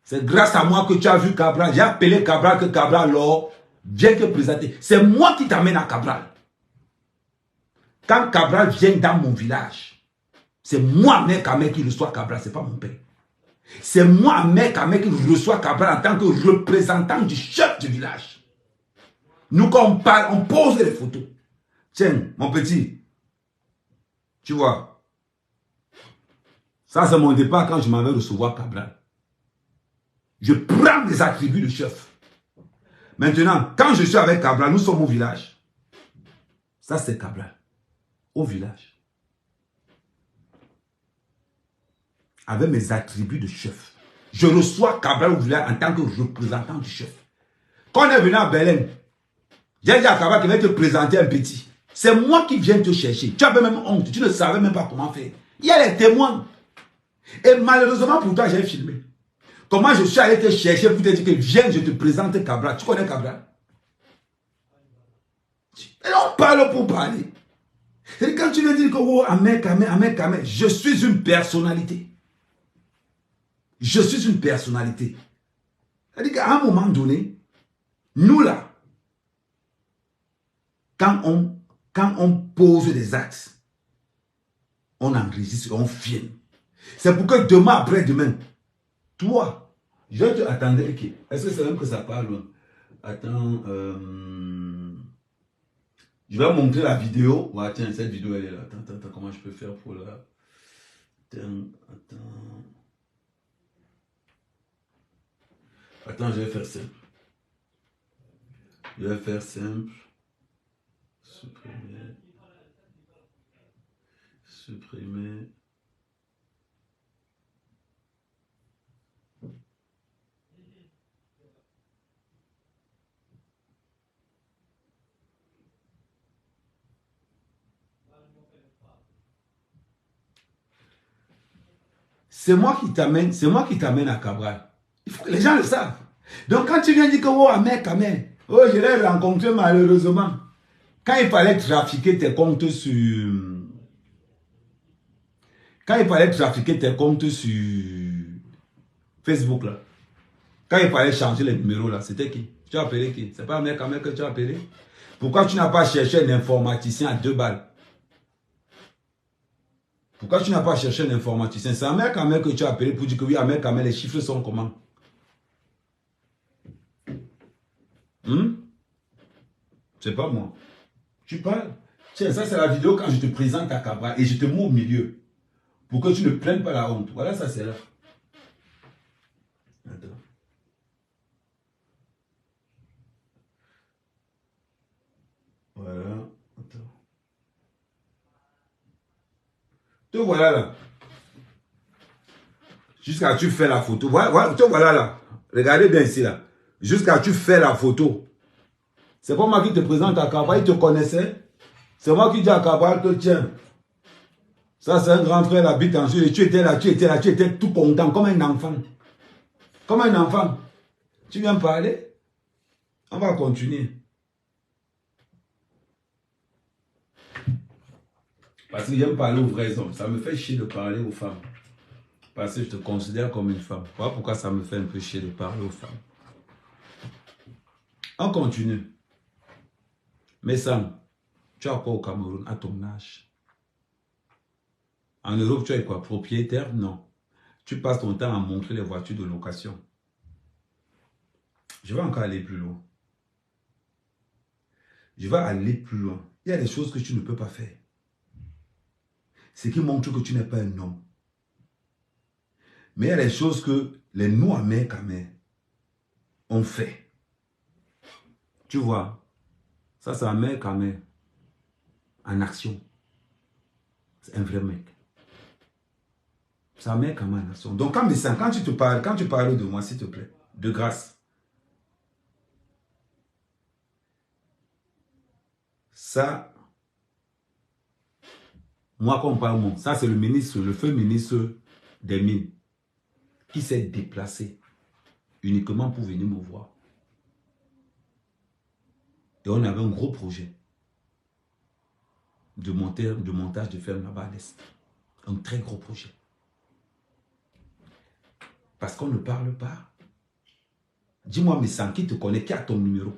C'est grâce à moi que tu as vu Cabral. J'ai appelé Cabral que Cabral, alors, vient te présenter. C'est moi qui t'amène à Cabral. Quand Cabral vient dans mon village, c'est moi, mec, qui reçoit Cabral, c'est pas mon père. C'est moi, mec, qui reçoit Cabral en tant que représentant du chef du village. Nous, quand on parle, on pose les photos. Tiens, mon petit, tu vois, ça c'est mon départ quand je m'en vais recevoir Cabral. Je prends les attributs de chef. Maintenant, quand je suis avec Cabral, nous sommes au village. Ça c'est Cabral. Au village. Avec mes attributs de chef. Je reçois Cabral au village en tant que représentant du chef. Quand on est venu à Berlin, j'ai dit à Cabral qu'il va te présenter un petit. C'est moi qui viens te chercher. Tu avais même honte. Tu ne savais même pas comment faire. Il y a les témoins. Et malheureusement pour toi, j'ai filmé. Comment je suis allé te chercher pour te dire que viens, je te présente Cabral. Tu connais Cabral? Et on parle pour parler. Et quand tu veux dire que oh, Ahmed Kame, je suis une personnalité. Je suis une personnalité. C'est-à-dire qu'à un moment donné, nous là, quand on pose des actes, on enregistre, on filme. C'est pour que demain, après-demain, toi, je te attendais. Est-ce que c'est même que ça parle? Attends, je vais montrer la vidéo. Ouais, tiens, cette vidéo, elle est là. Attends, comment je peux faire pour la... Attends, je vais faire simple. Supprimer. C'est moi qui t'amène à Cabral. Il faut que les gens le savent. Donc quand tu viens dire que oh Ahmed Kame, oh je l'ai rencontré malheureusement. Quand il fallait trafiquer tes comptes sur... Facebook là. Quand il fallait changer les numéros là, c'était qui? Tu as appelé qui? C'est pas Ahmed Kame que tu as appelé? Pourquoi tu n'as pas cherché un informaticien à 2 balles? Pourquoi tu n'as pas cherché un informaticien? C'est Ahmed Kame que tu as appelé pour dire que oui, Ahmed Kame, les chiffres sont comment? C'est pas moi. Tu parles. Tiens, ça c'est la vidéo quand je te présente à Cabral et je te mets au milieu. Pour que tu ne prennes pas la honte. Voilà, ça c'est là. Attends. Voilà. Attends. Te voilà là. Jusqu'à tu fais la photo. Voilà, te voilà là. Regardez bien ici là. Jusqu'à tu fais la photo. C'est pas moi qui te présente à Cabral. Il te connaissait. C'est moi qui dis à Cabral que tiens. Ça c'est un grand frère, il habite en Suisse. Tu étais là, tu étais tout content, comme un enfant. Comme un enfant. Tu viens parler? On va continuer. Parce que j'aime parler aux vrais hommes. Ça me fait chier de parler aux femmes. Parce que je te considère comme une femme. Voilà pourquoi ça me fait un peu chier de parler aux femmes. On continue. Mais Sam, tu as quoi au Cameroun à ton âge? En Europe, tu es quoi? Propriétaire? Non. Tu passes ton temps à montrer les voitures de location. Je vais encore aller plus loin. Je vais aller plus loin. Il y a des choses que tu ne peux pas faire. Ce qui montre que tu n'es pas un homme. Mais il y a des choses que les Nouamais ont fait. Tu vois, ça c'est un mec en action. C'est un vrai mec. C'est un mec en action. Donc quand tu parles de moi, s'il te plaît, de grâce. Ça, moi quand on parle, ça c'est le ministre, le feu ministre des Mines, qui s'est déplacé uniquement pour venir me voir. Et on avait un gros projet de montage de ferme là-bas à l'Est. Un très gros projet. Parce qu'on ne parle pas. Dis-moi, Messam, qui te connaît, qui a ton numéro?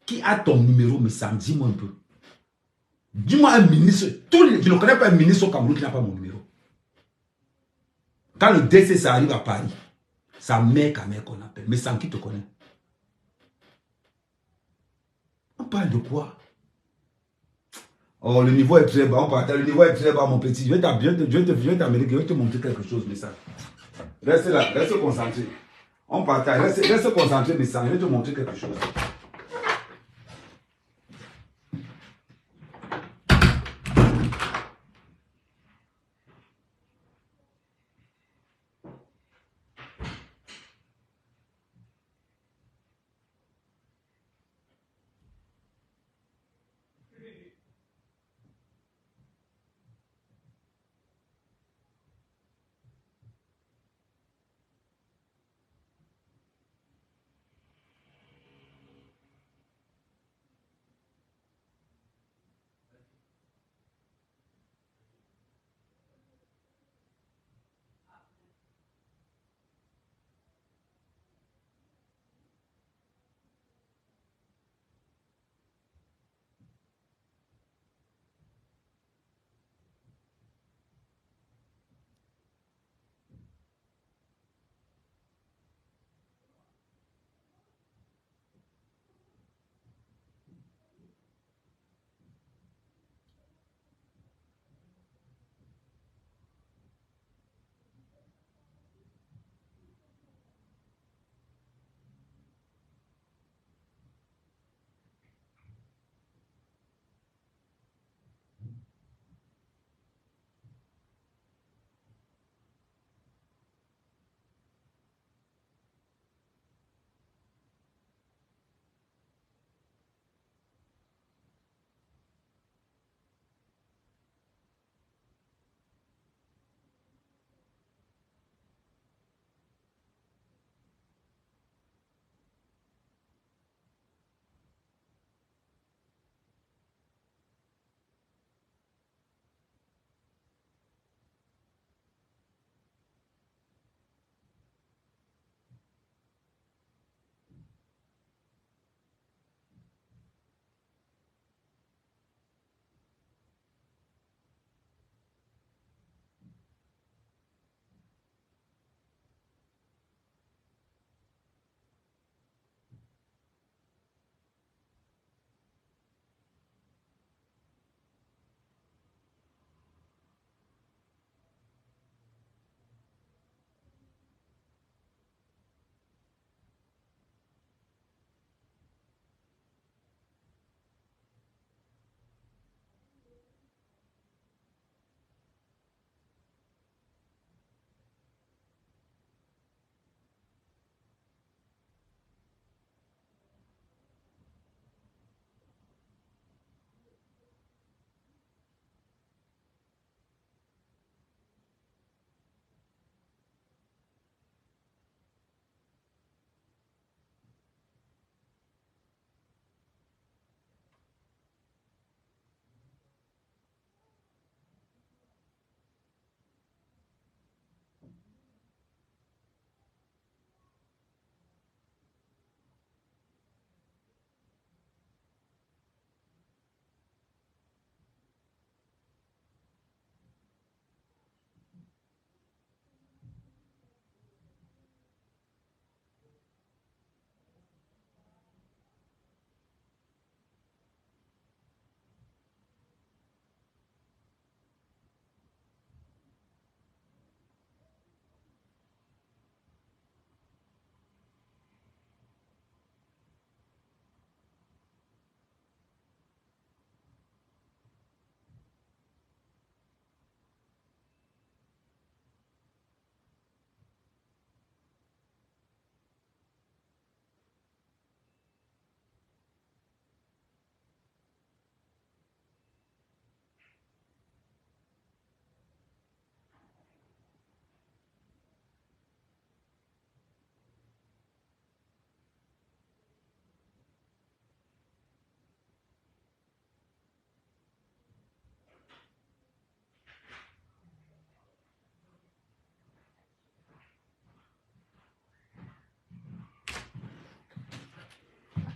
Qui a ton numéro, Messam? Dis-moi un peu. Dis-moi un ministre. Je ne connais pas un ministre au Cameroun qui n'a pas mon numéro. Quand le décès, ça arrive à Paris, sa mère qu'on appelle. Messam, qui te connaît? On parle de quoi? Oh, le niveau est très bas. On parle, le niveau est très bas, mon petit. Je vais t'amener, je vais te montrer quelque chose, Messam. Reste là, reste concentré. On partage, reste concentré, Messam. Je vais te montrer quelque chose.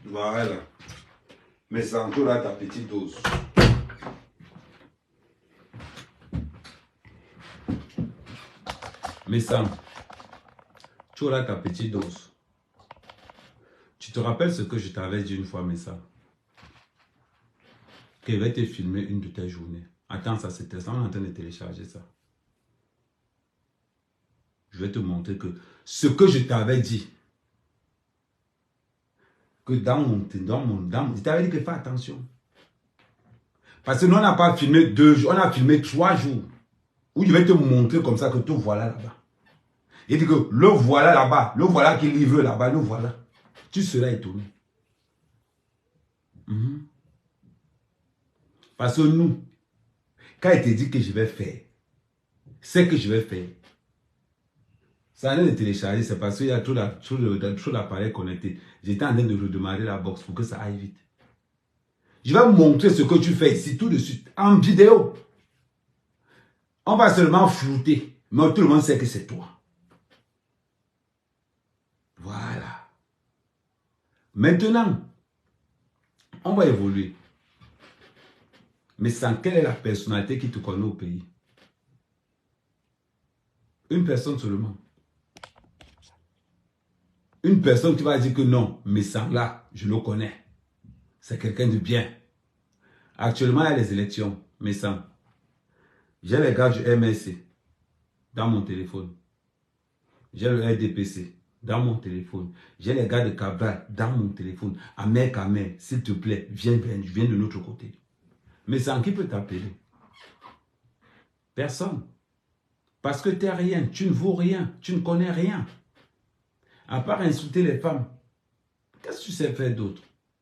Voilà. Mais c'est encore à ta petite dose. Mais ça, tu auras ta petite dose. Tu te rappelles ce que je t'avais dit une fois, mais ça? Que je vais te filmer une de tes journées. Attends, ça c'était ça, on est en train de télécharger ça. Je vais te montrer que ce que je t'avais dit, que je t'avais dit que fais attention. Parce que nous, on n'a pas filmé 2 jours, on a filmé 3 jours. Où je vais te montrer comme ça que tout voilà là-bas. Il dit que le voilà là-bas, le voilà qui livre là-bas, le voilà. Tu seras étonné. Parce que nous, quand il te dit que je vais faire, c'est que je vais faire. Ça allait de télécharger, c'est parce qu'il y a trop d'appareils connectés. J'étais en train de redémarrer la box pour que ça aille vite. Je vais montrer ce que tu fais ici tout de suite, en vidéo. On va seulement flouter, mais tout le monde sait que c'est toi. Voilà. Maintenant, on va évoluer. Mais sans quelle est la personnalité qui te connaît au pays? Une personne seulement. Une personne qui va dire que non, mais sans là, je le connais. C'est quelqu'un de bien. Actuellement, il y a les élections, mais sans. J'ai les gars du MSC dans mon téléphone. J'ai le RDPC dans mon téléphone. J'ai les gars de Cabral dans mon téléphone. Amer Kamer, s'il te plaît, viens de notre côté. Mais sans qui peut t'appeler? Personne. Parce que tu n'es rien, tu ne vaux rien, tu ne connais rien. À part insulter les femmes, qu'est-ce que tu sais faire d'autre?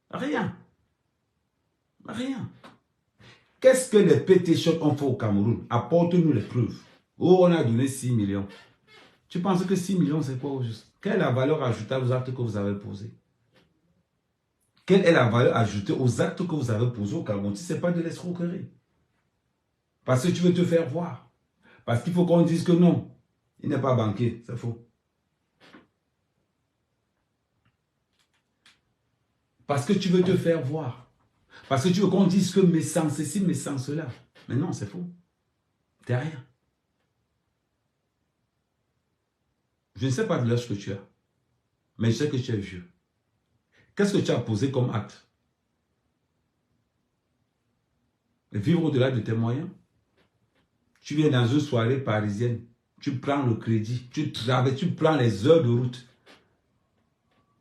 Rien. Rien. Qu'est-ce que les pétitions ont fait au Cameroun? Apporte-nous les preuves. Oh, on a donné 6 millions. Tu penses que 6 millions, c'est quoi au juste? Quelle est la valeur ajoutée aux actes que vous avez posés? Quelle est la valeur ajoutée aux actes que vous avez posés au Cameroun? Si ce n'est pas de l'escroquerie. Parce que tu veux te faire voir. Parce qu'il faut qu'on dise que non, il n'est pas banquier. C'est faux. Parce que tu veux te faire voir. Parce que tu veux qu'on dise que mes sens ceci, mes sens cela. Mais non, c'est faux. T'es rien. Je ne sais pas de l'âge que tu as. Mais je sais que tu es vieux. Qu'est-ce que tu as posé comme acte? Vivre au-delà de tes moyens. Tu viens dans une soirée parisienne. Tu prends le crédit. Tu travailles, tu prends les heures de route.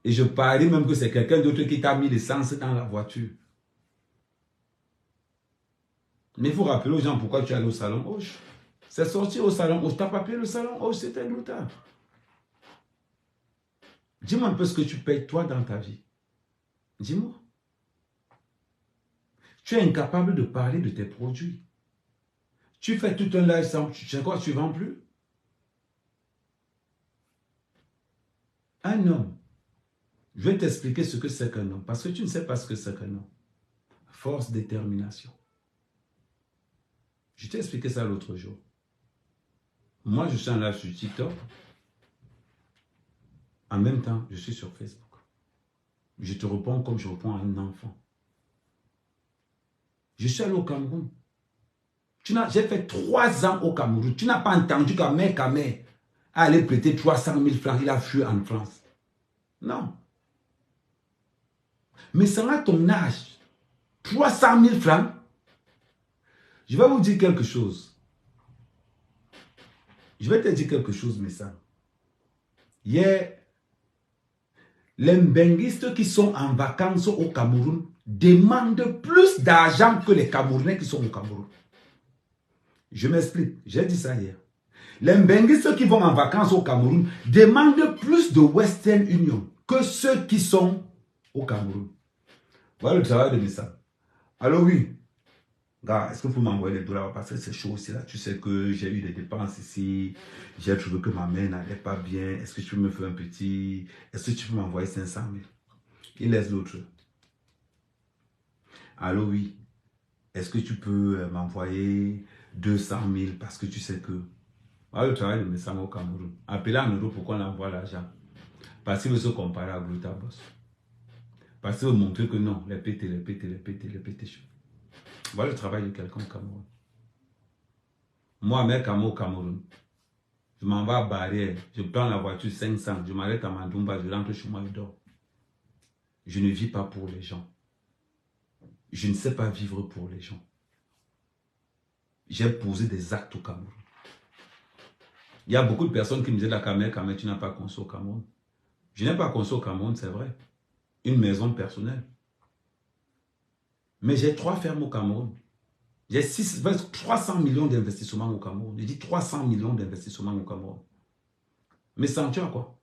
Et je parie même que c'est quelqu'un d'autre qui t'a mis l'essence dans la voiture. Mais il faut rappeler aux gens pourquoi tu es allé au salon Hoche. C'est sorti au salon Hoche. Tu n'as pas payé le salon Hoche, c'était un loutard. Dis-moi un peu ce que tu payes toi dans ta vie. Dis-moi. Tu es incapable de parler de tes produits. Tu fais tout un live sans... Tu sais quoi, tu ne vends plus? Un homme. Je vais t'expliquer ce que c'est qu'un homme. Parce que tu ne sais pas ce que c'est qu'un homme. Force, détermination. Je t'ai expliqué ça l'autre jour. Moi, je suis en live sur TikTok. En même temps, je suis sur Facebook. Je te réponds comme je réponds à un enfant. Je suis allé au Cameroun. J'ai fait 3 ans au Cameroun. Tu n'as pas entendu qu'Amer Kamer a allé prêter 300 000 francs. Il a fui en France. Non. Mais ça a ton âge. 300 000 francs. Je vais vous dire quelque chose. Je vais te dire quelque chose, mais ça. Hier, les mbenguistes qui sont en vacances au Cameroun demandent plus d'argent que les Camerounais qui sont au Cameroun. Je m'explique. J'ai dit ça hier. Les mbenguistes qui vont en vacances au Cameroun demandent plus de Western Union que ceux qui sont au Cameroun. Voilà le travail de Messa. Alors oui. Gars, est-ce que vous m'envoyez les dollars? Parce que c'est chaud aussi là. Tu sais que j'ai eu des dépenses ici. J'ai trouvé que ma mère n'allait pas bien. Est-ce que tu peux me faire un petit... Est-ce que tu peux m'envoyer 500 000? Il laisse l'autre. Allô, oui. Est-ce que tu peux m'envoyer 200 000? Parce que tu sais que... Voilà le travail de Messa au Cameroun. Appelez en euros pour qu'on envoie l'argent. Parce qu'il veut se comparer à Gluta Boss. Parce que vous montrez que non, les pétés. Voilà le travail de quelqu'un au Cameroun. Moi, mec, au Cameroun, je m'en vais à Barrière, je prends la voiture 500, je m'arrête à Mandoumba, je rentre chez moi et dors. Je ne vis pas pour les gens. Je ne sais pas vivre pour les gens. J'ai posé des actes au Cameroun. Il y a beaucoup de personnes qui me disaient, la Cameroun, tu n'as pas conçu au Cameroun. Je n'ai pas conçu au Cameroun, c'est vrai. Une maison personnelle. Mais j'ai 3 fermes au Cameroun. J'ai 300 millions d'investissements au Cameroun. J'ai dit 300 millions d'investissements au Cameroun. Mais sans tu as quoi?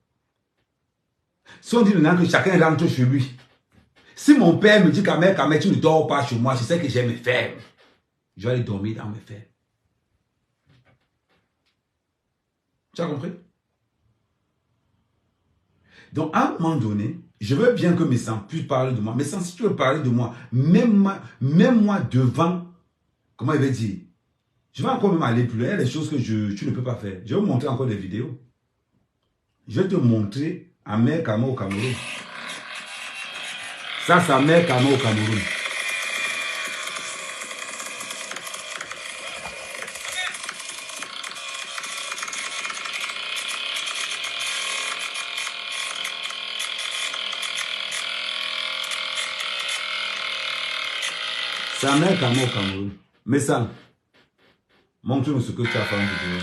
Si on dit maintenant que chacun rentre chez lui, si mon père me dit Kamel, tu ne dors pas chez moi, je sais que j'ai mes fermes. Je vais aller dormir dans mes fermes. Tu as compris? Donc, à un moment donné, je veux bien que mes sens puissent parler de moi. Mais sans, si tu veux parler de moi, même moi devant, comment il va dire? Je vais encore même aller plus loin. Il y a des choses que tu ne peux pas faire. Je vais vous montrer encore des vidéos. Je vais te montrer à Mère Kama au Cameroun. Ça, c'est Mère Kama au Cameroun. C'est un mec à moi au Cameroun. Mais ça, montre-nous ce que tu as fait en vidéo.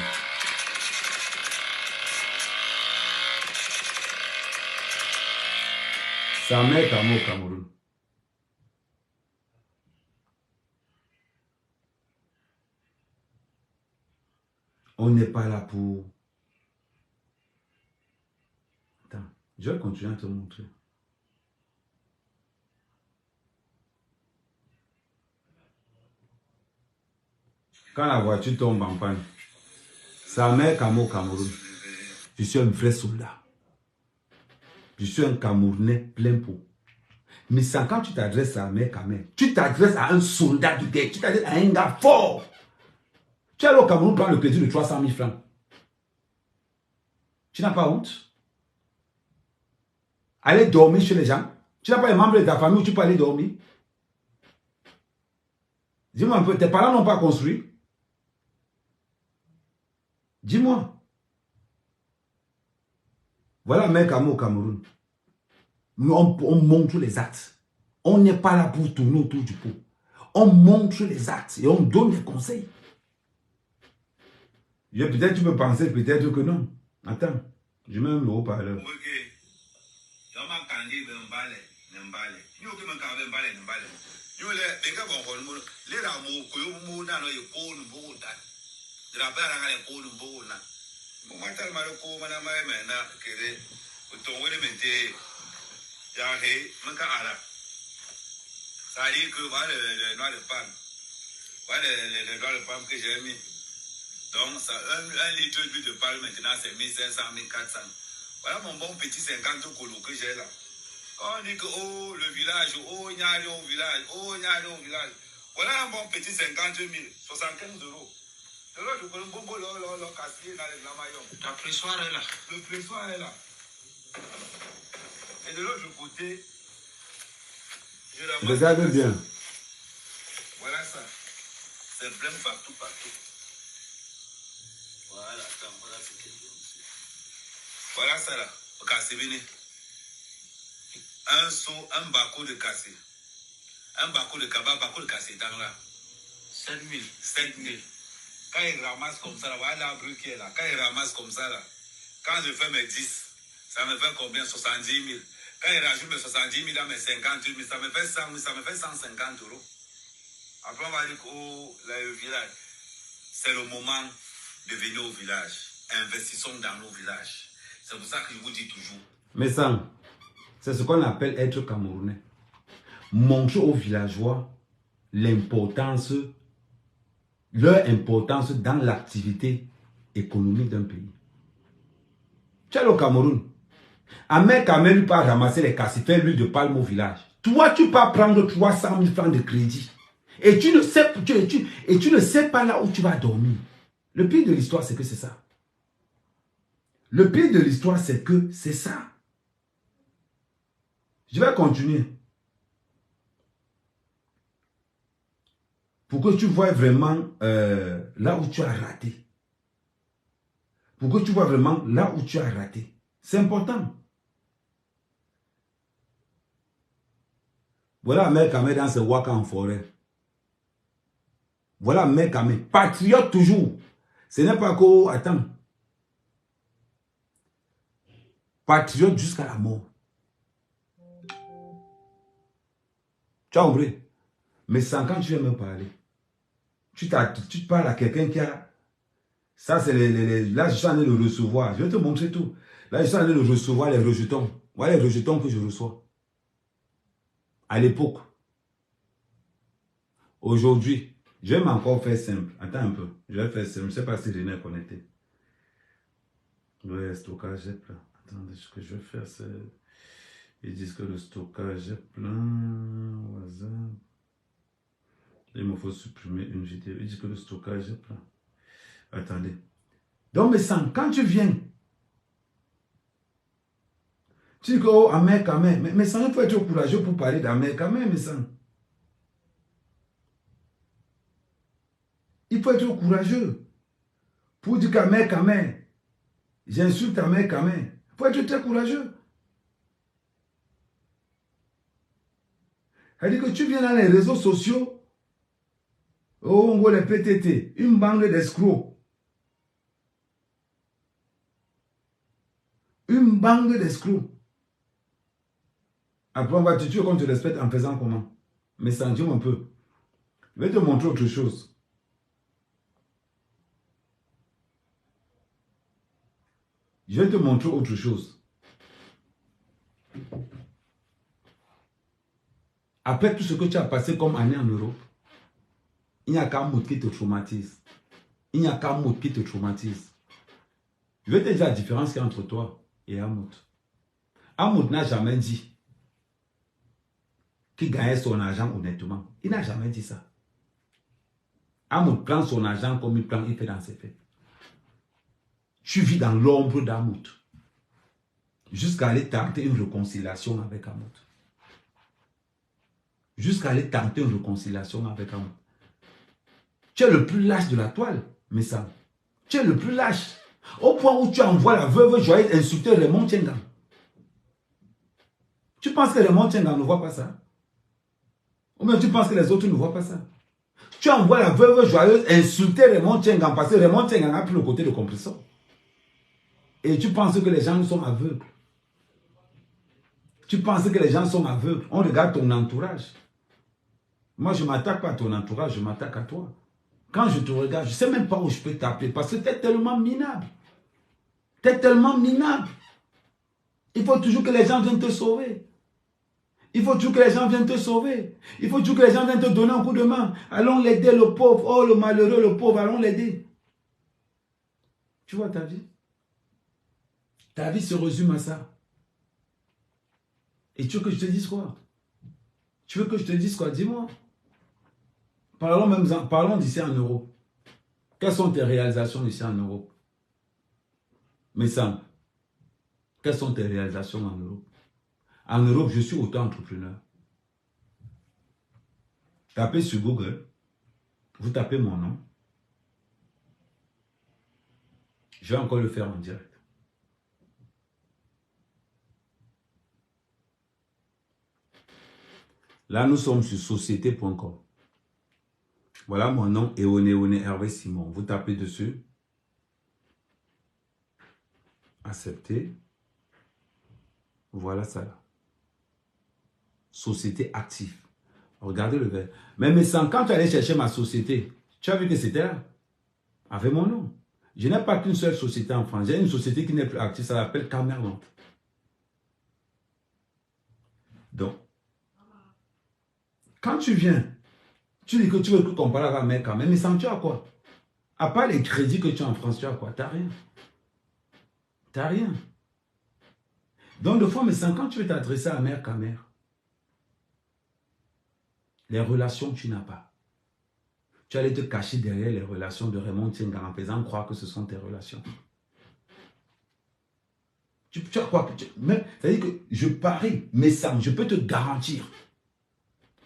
C'est un mec à moi au Cameroun. On n'est pas là pour... Attends, je vais continuer à te montrer. Quand la voiture tombe en panne, c'est un mec à moi au Cameroun. Je suis un vrai soldat. Je suis un Camerounais plein pot. Mais c'est quand tu t'adresses à un mec à mec, tu t'adresses à un soldat de guerre, tu t'adresses à un gars fort. Tu es allé au Cameroun prendre le crédit de 300 000 francs. Tu n'as pas honte? Aller dormir chez les gens. Tu n'as pas les membres de ta famille où tu peux aller dormir? Dis-moi un peu, tes parents n'ont pas construit? Dis-moi. Voilà un mec à moi au Cameroun. On montre les actes. On n'est pas là pour tourner autour du pot. On montre les actes et on donne des conseils. Peut-être tu peux penser, peut-être que non. Attends, je mets un haut-parleur. Ça dit que voilà le noix de palme. Voilà le noix de palme que j'ai mis. Donc, ça, un litre d'huile de palme maintenant, c'est 1500, 1400. Voilà mon bon petit 50 colos que j'ai là. Quand on dit que, oh, le village, oh, il y a au village, oh, il y a au village. Voilà un bon petit 50 000, 75 euros. De l'autre côté, le bombo, le cassier, dans les glamaillons. La pressoir est là. Le pressoir est là. Et de l'autre côté, regarde bien. Voilà ça. C'est plein partout. Voilà, attends, voilà ce qu'il y a aussi. Voilà ça là, au cassé venu. Un seau, un bako de cassé. Un bako de cabas, bako de cassé dans là. 7 000. Quand il ramasse comme ça là, voilà l'arbre qui est là. Quand il ramasse comme ça là, quand je fais mes 10, ça me fait combien? 70 000. Quand il rajoute mes 70 000 dans mes 50 000, ça me fait 100 000, ça me fait 150 euros. Après, on va dire que oh, le village, c'est le moment de venir au village. Investissons dans nos villages. C'est pour ça que je vous dis toujours. Mais ça, c'est ce qu'on appelle être Camerounais. Montrer aux villageois l'importance, leur importance dans l'activité économique d'un pays. Tu es au Cameroun. Un mec a même pas ramasser les cassis, faire l'huile de palme au village. Toi, tu peux prendre 300 000 francs de crédit. Et tu ne sais pas là où tu vas dormir. Le pire de l'histoire, c'est que c'est ça. Le pire de l'histoire, c'est que c'est ça. Je vais continuer. Pour que tu vois vraiment là où tu as raté. Pour que tu vois vraiment là où tu as raté. C'est important. Voilà Mère Kamé dans ce waka en forêt. Voilà Mère Kamé. Patriote toujours. Ce n'est pas qu'au... Attends. Patriote jusqu'à la mort. Tu as compris? Mais sans quand tu viens me parler. Tu parles à quelqu'un qui a... Ça, c'est là, je suis en train de recevoir. Je vais te montrer tout. Là, je suis en train de recevoir les rejetons. Voilà les rejetons que je reçois. À l'époque. Aujourd'hui, je vais encore faire simple. Attends un peu. Je vais faire simple. Je ne sais pas si René est connecté. Le stockage est plein. Attendez, ce que je vais faire, c'est... Ils disent que le stockage est plein. WhatsApp. Il me faut supprimer une vidéo. Ils disent que le stockage est plein. Attendez. Donc, mais sans, quand tu viens, tu dis que, oh, Amer Kamé, mais sans, il faut être courageux pour parler d'Amer Kamé, mais sans. Il faut être courageux pour dire qu'Amer Kamé, j'insulte Amer Kamé. Il faut être très courageux. C'est-à-dire que tu viens dans les réseaux sociaux, oh, on voit les PTT, une bande d'escrocs. Une bande d'escrocs. Après, on va te tuer qu'on te respecte en faisant comment? Mais sans dire un peu. Je vais te montrer autre chose. Je vais te montrer autre chose. Après tout ce que tu as passé comme année en Europe, il n'y a qu'un mot qui te traumatise. Il n'y a qu'un mot qui te traumatise. Je vais te dire la différence qu'il y a entre toi et Hamoud. Hamoud n'a jamais dit qu'il gagnait son argent honnêtement. Il n'a jamais dit ça. Hamoud prend son argent comme il prend, il fait dans ses faits. Tu vis dans l'ombre d'Hamoud. Jusqu'à aller tenter une réconciliation avec Hamoud. Jusqu'à aller tenter une réconciliation avec Hamoud. Tu es le plus lâche de la toile, mais ça. Tu es le plus lâche. Au point où tu envoies la veuve joyeuse insulter Raymond Tchengan. Tu penses que Raymond Tchengan ne voit pas ça? Ou bien tu penses que les autres ne voient pas ça? Tu envoies la veuve joyeuse insulter Raymond Tchengan parce que Raymond Tchengan a pris le côté de compresseur. Et tu penses que les gens sont aveugles. Tu penses que les gens sont aveugles. On regarde ton entourage. Moi, je ne m'attaque pas à ton entourage, je m'attaque à toi. Quand je te regarde, je ne sais même pas où je peux t'appeler parce que tu es tellement minable. Tu es tellement minable. Il faut toujours que les gens viennent te sauver. Il faut toujours que les gens viennent te sauver. Il faut toujours que les gens viennent te donner un coup de main. Allons l'aider, le pauvre. Oh, le malheureux, le pauvre, allons l'aider. Tu vois ta vie? Ta vie se résume à ça. Et tu veux que je te dise quoi? Tu veux que je te dise quoi? Dis-moi. Parlons d'ici en Europe. Quelles sont tes réalisations ici en Europe? Mais ça, quelles sont tes réalisations en Europe? En Europe, je suis auto-entrepreneur. Tapez sur Google, vous tapez mon nom. Je vais encore le faire en direct. Là, nous sommes sur société.com. Voilà mon nom, Eoné Hervé Simon. Vous tapez dessus. Accepter. Voilà ça là. Société active. Regardez le verre. Mais sans, quand tu allais chercher ma société, tu as vu que c'était là. Avec mon nom. Je n'ai pas qu'une seule société en France. J'ai une société qui n'est plus active. Ça s'appelle Camerland. Donc, quand tu viens, tu dis que tu veux que comparer avec Amer Kamé, mais sans tu as quoi? À part les crédits que tu as en France, tu as quoi? Tu n'as rien. Tu n'as rien. Donc, de fois, mais sans, quand tu veux t'adresser à Amer Kamé, les relations, tu n'as pas. Tu allais te cacher derrière les relations de Raymond Tchengan en faisant croire que ce sont tes relations. Tu as quoi? C'est-à-dire que je parie, mais Sam, je peux te garantir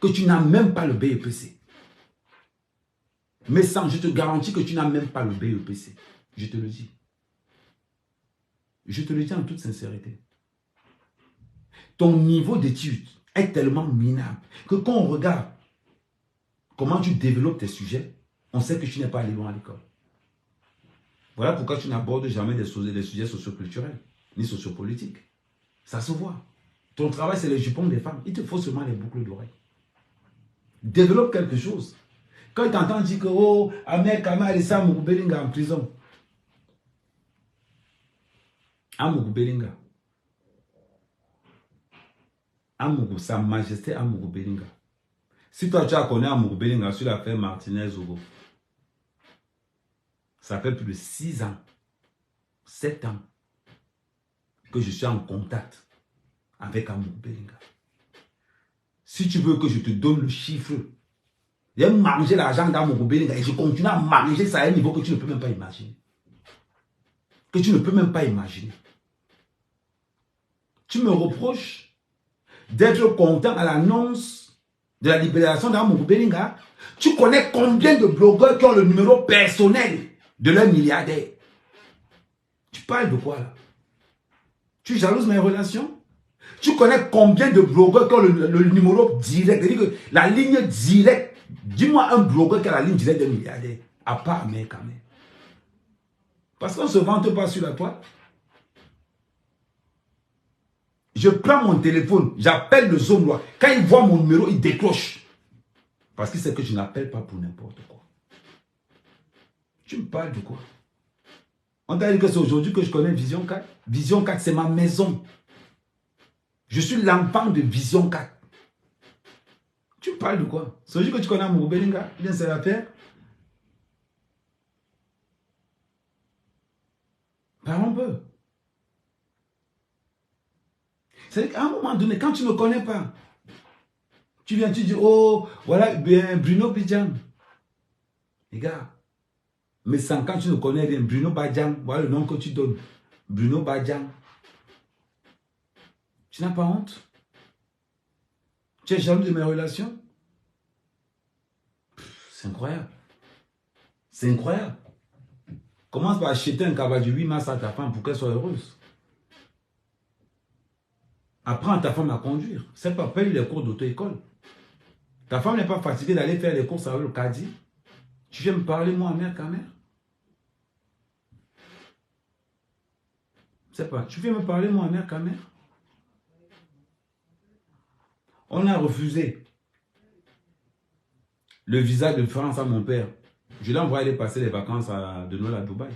que tu n'as même pas le BEPC. Mais sans, je te garantis que tu n'as même pas le BEPC. Je te le dis. Je te le dis en toute sincérité. Ton niveau d'étude est tellement minable que quand on regarde comment tu développes tes sujets, on sait que tu n'es pas allé loin à l'école. Voilà pourquoi tu n'abordes jamais des sujets socioculturels, ni sociopolitiques. Ça se voit. Ton travail, c'est les jupons des femmes. Il te faut seulement les boucles d'oreilles. Développe quelque chose. Quand tu entends dire que, oh, Ahmed Kamal et Sam Belinga en prison. Amougou Belinga. Amougou, Sa Majesté Amougou Belinga. Si toi tu as connu Amougou Belinga sur l'affaire Martinez-Ogo, ça fait plus de 6 ans, 7 ans que je suis en contact avec Amougou Belinga. Si tu veux que je te donne le chiffre, j'ai mangé l'argent d'Amougou Belinga et je continue à manger ça à un niveau que tu ne peux même pas imaginer. Que tu ne peux même pas imaginer. Tu me reproches d'être content à l'annonce de la libération d'Amougou Belinga. Tu connais combien de blogueurs qui ont le numéro personnel de leur milliardaire? Tu parles de quoi là? Tu jalouses mes relations? Tu connais combien de blogueurs qui ont le numéro direct? C'est-à-dire que la ligne directe. Dis-moi un blogueur qui a la ligne directe de milliardaire. À part Ahmed Kamel. Parce qu'on ne se vante pas sur la toile. Je prends mon téléphone, j'appelle le zone loi. Quand il voit mon numéro, il décroche. Parce qu'il sait que je n'appelle pas pour n'importe quoi. Tu me parles de quoi? On t'a dit que c'est aujourd'hui que je connais Vision 4. Vision 4, c'est ma maison. Je suis l'enfant de Vision 4. Tu me parles de quoi? C'est aujourd'hui que tu connais Amougou Belinga. Bien, c'est l'affaire. Parlons un peu. C'est qu'à un moment donné, quand tu ne me connais pas, tu viens, tu dis, oh, voilà, bien, Bruno Bidjan. Les gars, mais sans quand tu ne connais rien, Bruno Badian, voilà le nom que tu donnes. Bruno Badian. Tu n'as pas honte? Tu es jaloux de mes relations? C'est incroyable. C'est incroyable. Commence par acheter un cabas de 8 mars à ta femme pour qu'elle soit heureuse. Apprends à ta femme à conduire. C'est pas payer les cours d'auto-école. Ta femme n'est pas fatiguée d'aller faire les courses avec le caddie. Tu viens me parler, moi, mère, ta mère? C'est pas. Tu viens me parler, moi, mère, ta mère? On a refusé le visa de France à mon père. Je l'ai envoyé aller passer les vacances de Noël à Dubaï.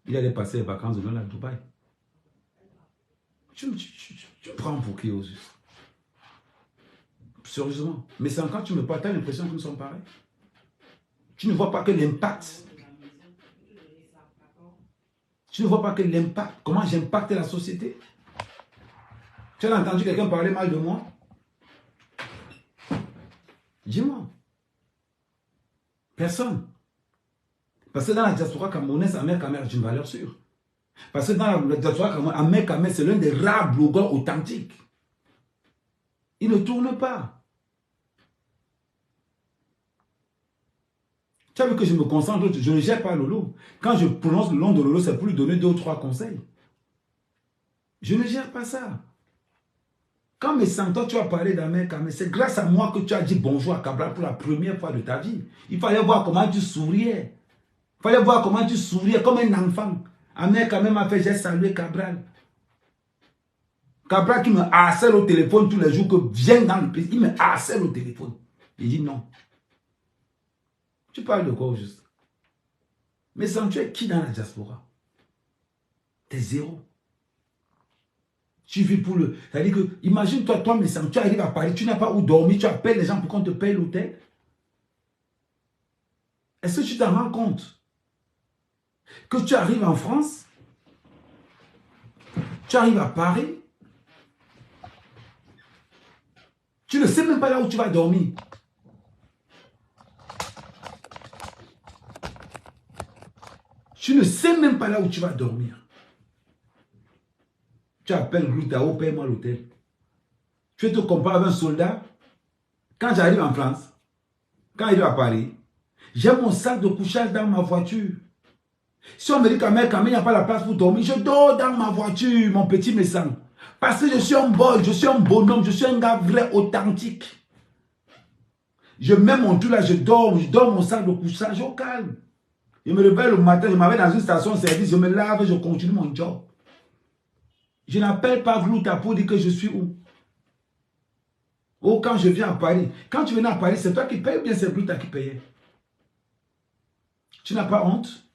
Il allait passer les vacances de Noël à Dubaï. Tu me prends pour qui au juste? Sérieusement. Mais c'est quand tu me parles, tu as l'impression que nous sommes pareils. Tu ne vois pas que l'impact. Tu ne vois pas que l'impact. Comment j'impacte la société? Tu as entendu quelqu'un parler mal de moi? Dis-moi. Personne. Parce que dans la diaspora camerounaise, Ahmed Kamel est une valeur sûre. Parce que dans la diaspora camerounaise, Ahmed Kamel, c'est l'un des rares blogueurs authentiques. Il ne tourne pas. Tu as vu que je me concentre, je ne gère pas Lolo. Quand je prononce le nom de Lolo, c'est pour lui donner 2 ou 3 conseils. Je ne gère pas ça. Quand mes sentons, tu as parlé d'Ahmed Kamel, c'est grâce à moi que tu as dit bonjour à Cabral pour la première fois de ta vie. Il fallait voir comment tu souriais. Il fallait voir comment tu souriais comme un enfant. Ahmed Kamel m'a fait, j'ai salué Cabral. Cabral qui me harcèle au téléphone tous les jours, que vient dans le pays, il me harcèle au téléphone. Il dit non. Tu parles de quoi au juste? Mais sans tu es qui dans la diaspora? T'es zéro. Tu vis pour le... C'est-à-dire que, imagine-toi, toi, mais sans tu arrives à Paris, tu n'as pas où dormir, tu appelles les gens pour qu'on te paye l'hôtel. Est-ce que tu t'en rends compte? Que tu arrives en France, tu arrives à Paris, tu ne sais même pas là où tu vas dormir. Tu ne sais même pas là où tu vas dormir. Tu appelles Groutao, paye-moi l'hôtel. Tu te compares avec un soldat. Quand j'arrive en France, quand il est à Paris, J'ai mon sac de couchage dans ma voiture. Si on me dit qu'Amel, il n'y a pas la place pour dormir, je dors dans ma voiture, mon petit médecin. Parce que je suis un boy, je suis un bonhomme, je suis un gars vrai, authentique. Je mets mon tout là, je dors mon sac de couchage au calme. Je me réveille le matin, je m'avais dans une station-service, je me lave, je continue mon job. Je n'appelle pas Glouta pour dire que je suis où. Oh, quand je viens à Paris. Quand tu venais à Paris, c'est toi qui payes ou bien c'est Glouta qui payait? Tu n'as pas honte?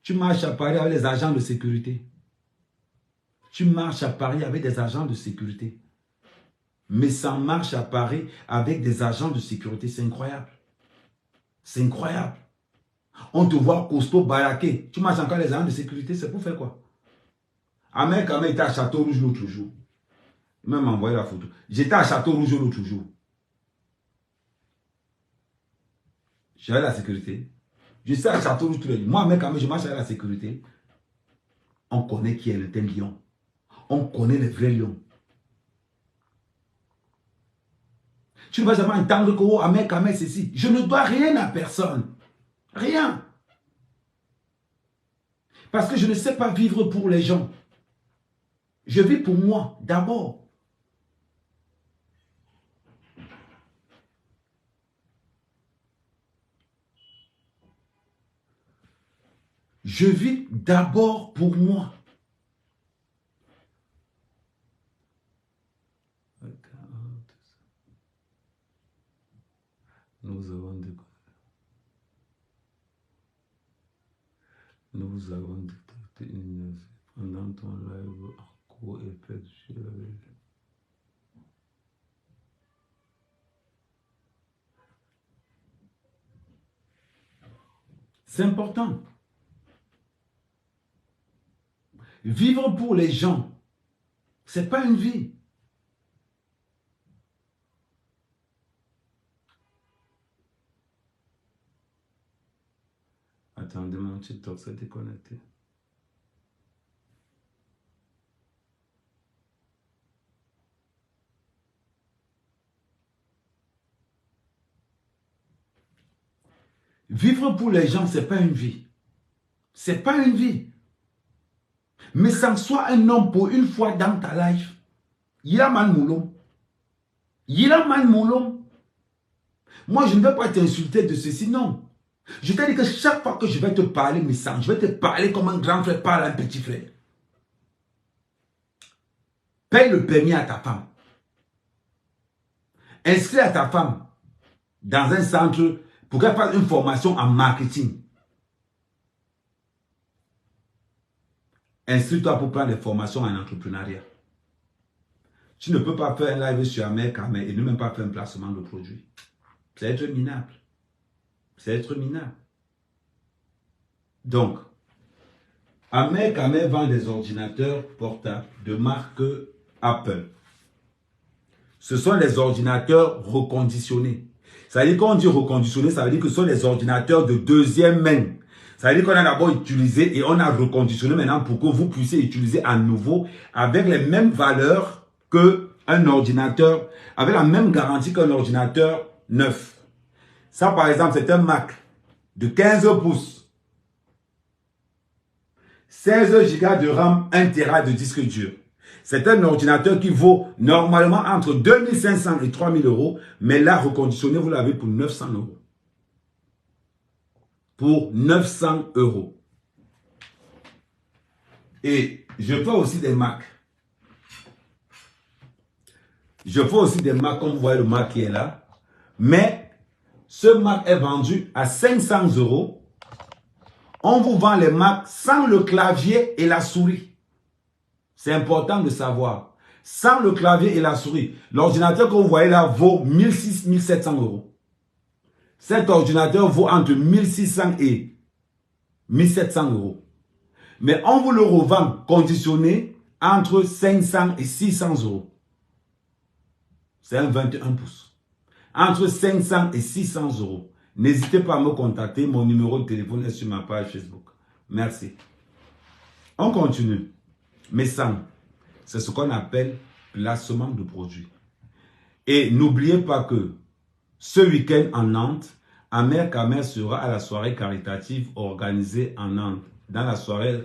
Tu marches à Paris avec les agents de sécurité. Tu marches à Paris avec des agents de sécurité. Mais ça marche à Paris avec des agents de sécurité. C'est incroyable. C'est incroyable. On te voit costaud, baraqué. Tu marches encore avec les agents de sécurité, c'est pour faire quoi? Amel quand même était à Château-Rouge l'autre jour. Il m'a envoyé la photo. J'étais à Château-Rouge l'autre jour. J'avais la sécurité. Je suis à Château-Rouge tous les jours. Moi, mec, quand même, je marche avec la sécurité. On connaît qui est le tel lion. On connaît les vrais lions. Tu ne vas jamais entendre que oh, Amel, ceci. Je ne dois rien à personne. Rien. Parce que je ne sais pas vivre pour les gens. Je vis pour moi, d'abord. Je vis d'abord pour moi. Nous avons détecté une énergie pendant ton live en cours et perdu la vérité. C'est important. Vivre pour les gens, ce n'est pas une vie. Attendez, mon TikTok s'est déconnecté. Vivre pour les gens, ce n'est pas une vie. Ce n'est pas une vie. Mais sans soit un homme pour une fois dans ta life. Yilaman Moulom. Yilaman Moulom. Moi, je ne vais pas t'insulter de ceci, non. Je t'ai dit que chaque fois que je vais te parler, mes sangs, je vais te parler comme un grand frère parle à un petit frère. Paye le permis à ta femme. Inscris à ta femme dans un centre pour qu'elle fasse une formation en marketing. Inscris-toi pour prendre des formations en entrepreneuriat. Tu ne peux pas faire un live sur Amel et ne même pas faire un placement de produit. C'est être minable. C'est être minable. Donc, Amel vend des ordinateurs portables de marque Apple. Ce sont les ordinateurs reconditionnés. Ça veut dire qu'on dit reconditionné, ça veut dire que ce sont les ordinateurs de deuxième main. Ça veut dire qu'on a d'abord utilisé et on a reconditionné maintenant pour que vous puissiez utiliser à nouveau avec les mêmes valeurs qu'un ordinateur, avec la même garantie qu'un ordinateur neuf. Ça, par exemple, c'est un Mac de 15 pouces, 16 Go de RAM, 1 Tera de disque dur. C'est un ordinateur qui vaut normalement entre 2500 et 3000 euros, mais là, reconditionné, vous l'avez pour 900 euros. Pour 900 euros. Et je fais aussi des Macs. Je fais aussi des Macs, comme vous voyez le Mac qui est là. Mais ce Mac est vendu à 500 euros. On vous vend les Macs sans le clavier et la souris. C'est important de savoir. Sans le clavier et la souris. L'ordinateur que vous voyez là vaut 1600-1700 euros. Cet ordinateur vaut entre 1600 et 1700 euros. Mais on vous le revend conditionné entre 500 et 600 euros. C'est un 21 pouces. Entre 500 et 600 euros. N'hésitez pas à me contacter. Mon numéro de téléphone est sur ma page Facebook. Merci. On continue. Mais sans, c'est ce qu'on appelle placement de produits. Et n'oubliez pas que ce week-end en Nantes, Amer Kamer sera à la soirée caritative organisée en Inde. Dans la soirée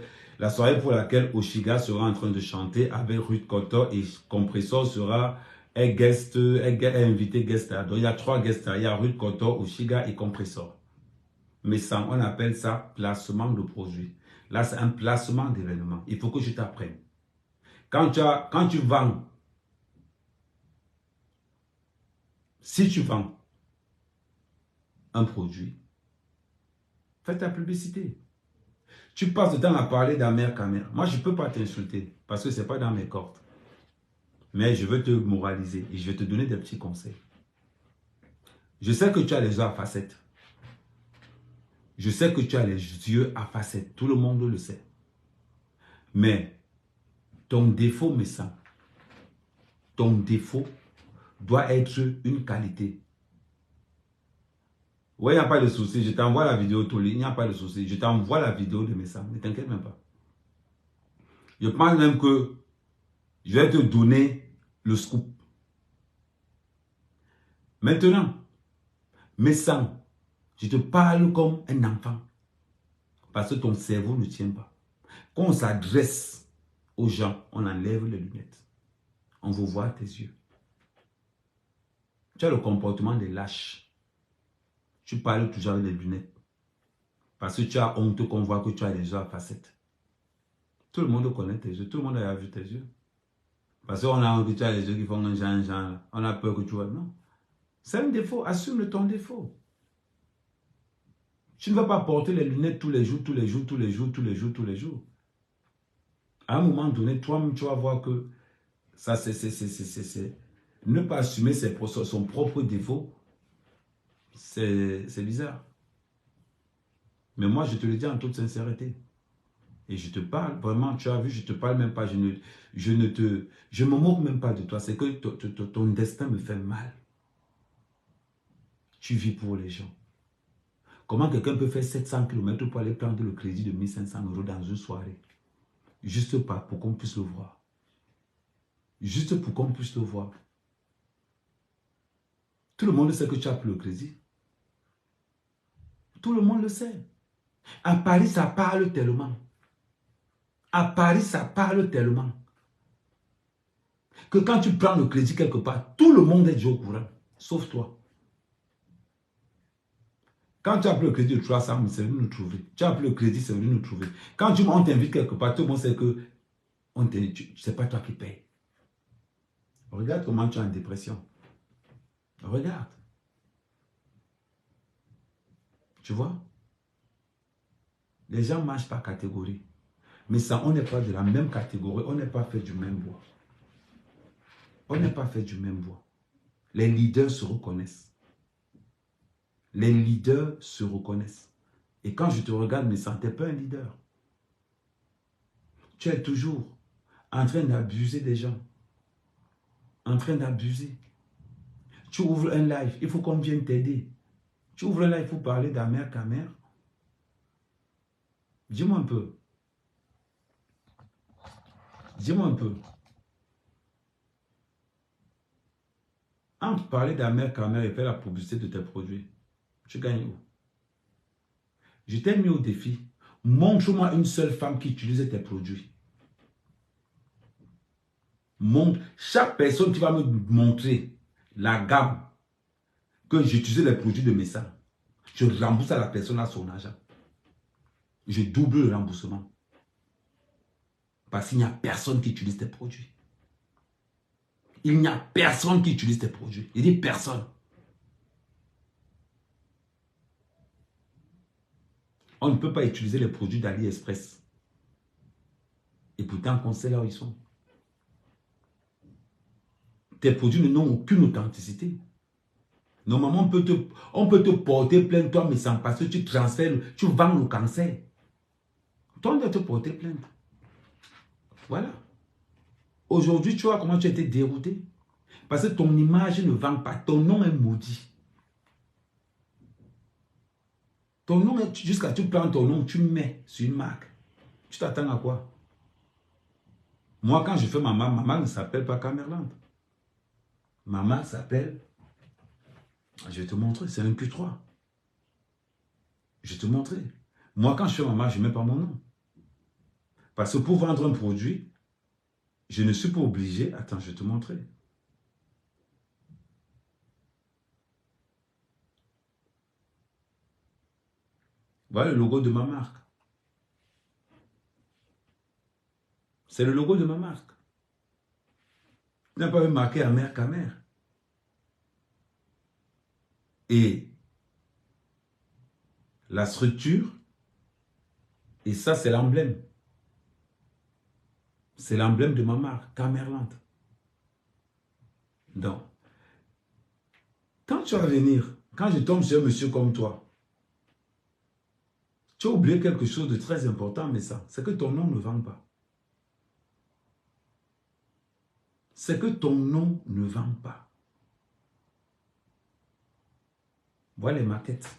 pour laquelle Oshiga sera en train de chanter avec Ruth Kotor et Compressor sera invité guest. Donc il y a 3 guests. Il y a Ruth Kotor, Oshiga et Compressor. Mais ça, on appelle ça placement de produit. Là, c'est un placement d'événement. Il faut que je t'apprenne. Quand tu vends, si tu vends un produit, fais ta publicité. Tu passes de temps à parler d'Amer Kamer. Moi, je ne peux pas t'insulter parce que ce n'est pas dans mes cordes. Mais je veux te moraliser et je vais te donner des petits conseils. Je sais que tu as les yeux à facettes. Je sais que tu as les yeux à facettes. Tout le monde le sait. Mais ton défaut me sent. Ton défaut doit être une qualité. Oui, il n'y a pas de souci. Je t'envoie la vidéo, Toli. Il n'y a pas de souci. Je t'envoie la vidéo de mes sangs. Ne t'inquiète même pas. Je pense même que je vais te donner le scoop. Maintenant, mes sangs, je te parle comme un enfant. Parce que ton cerveau ne tient pas. Quand on s'adresse aux gens, on enlève les lunettes. On vous voit tes yeux. Tu as le comportement des lâches. Tu parles toujours avec les lunettes. Parce que tu as honte qu'on voit que tu as les yeux à facettes. Tout le monde connaît tes yeux. Tout le monde a vu tes yeux. Parce qu'on a envie que tu as les yeux qui font un genre. On a peur que tu vois. Non. C'est un défaut. Assume ton défaut. Tu ne vas pas porter les lunettes tous les jours. À un moment donné, toi-même, tu vas voir que ça, c'est ne pas assumer son propre défaut. C'est bizarre. Mais moi, je te le dis en toute sincérité. Et je te parle, vraiment, tu as vu, je te parle même pas. Je me moque même pas de toi. C'est que ton destin me fait mal. Tu vis pour les gens. Comment quelqu'un peut faire 700 km pour aller prendre le crédit de 1500 € dans une soirée? Juste pas pour qu'on puisse le voir. Juste pour qu'on puisse le voir. Tout le monde sait que tu as pris le crédit. Tout le monde le sait. À Paris, ça parle tellement. À Paris, ça parle tellement. Que quand tu prends le crédit quelque part, tout le monde est déjà au courant. Sauf toi. Quand tu as pris le crédit de 300 000, c'est venu nous trouver. Tu as pris le crédit, c'est venu nous trouver. Quand on t'invite quelque part, tout le monde sait que c'est pas toi qui payes. Regarde comment tu es en dépression. Regarde. Tu vois? Les gens marchent par catégorie. Mais ça, on n'est pas de la même catégorie. On n'est pas fait du même bois. On n'est pas fait du même bois. Les leaders se reconnaissent. Les leaders se reconnaissent. Et quand je te regarde, mais ça, tu n'es pas un leader. Tu es toujours en train d'abuser des gens. En train d'abuser. Tu ouvres un live, il faut qu'on vienne t'aider. Tu ouvres un live pour parler d'Amer Kamer. Dis-moi un peu. Dis-moi un peu. Entre parler d'Amer Kamer et faire la publicité de tes produits, tu gagnes où? Je t'ai mis au défi. Montre-moi une seule femme qui utilise tes produits. Chaque personne qui va me montrer la gamme que j'utilise les produits de mes sangs, je rembourse à la personne à son argent. Je double le remboursement. Parce qu'il n'y a personne qui utilise tes produits. Il n'y a personne qui utilise tes produits. Il dit personne. On ne peut pas utiliser les produits d'AliExpress. Et pourtant, on sait là où ils sont. Tes produits n'ont aucune authenticité. Normalement, on peut te porter plainte, toi, mais sans parce que tu transfères, tu vends le cancer. Toi, on doit te porter plainte. Voilà. Aujourd'hui, tu vois comment tu as été dérouté. Parce que ton image ne vend pas. Ton nom est maudit. Ton nom est, jusqu'à tu prends ton nom, tu mets sur une marque. Tu t'attends à quoi? Moi, quand je fais ma marque ne s'appelle pas Camerland. Ma marque s'appelle, je vais te montrer, c'est un Q3. Je te montrerai. Moi, quand je fais ma marque, je ne mets pas mon nom. Parce que pour vendre un produit, je ne suis pas obligé. Attends, je vais te montrer. Voilà le logo de ma marque. C'est le logo de ma marque. Tu n'as pas vu marqué Amer Kamer. Et la structure, et ça c'est l'emblème. C'est l'emblème de ma marque, Camerland. Donc, quand tu vas venir, quand je tombe sur un monsieur comme toi, tu as oublié quelque chose de très important, mais ça, c'est que ton nom ne vend pas. C'est que ton nom ne vend pas. Voilà les maquettes.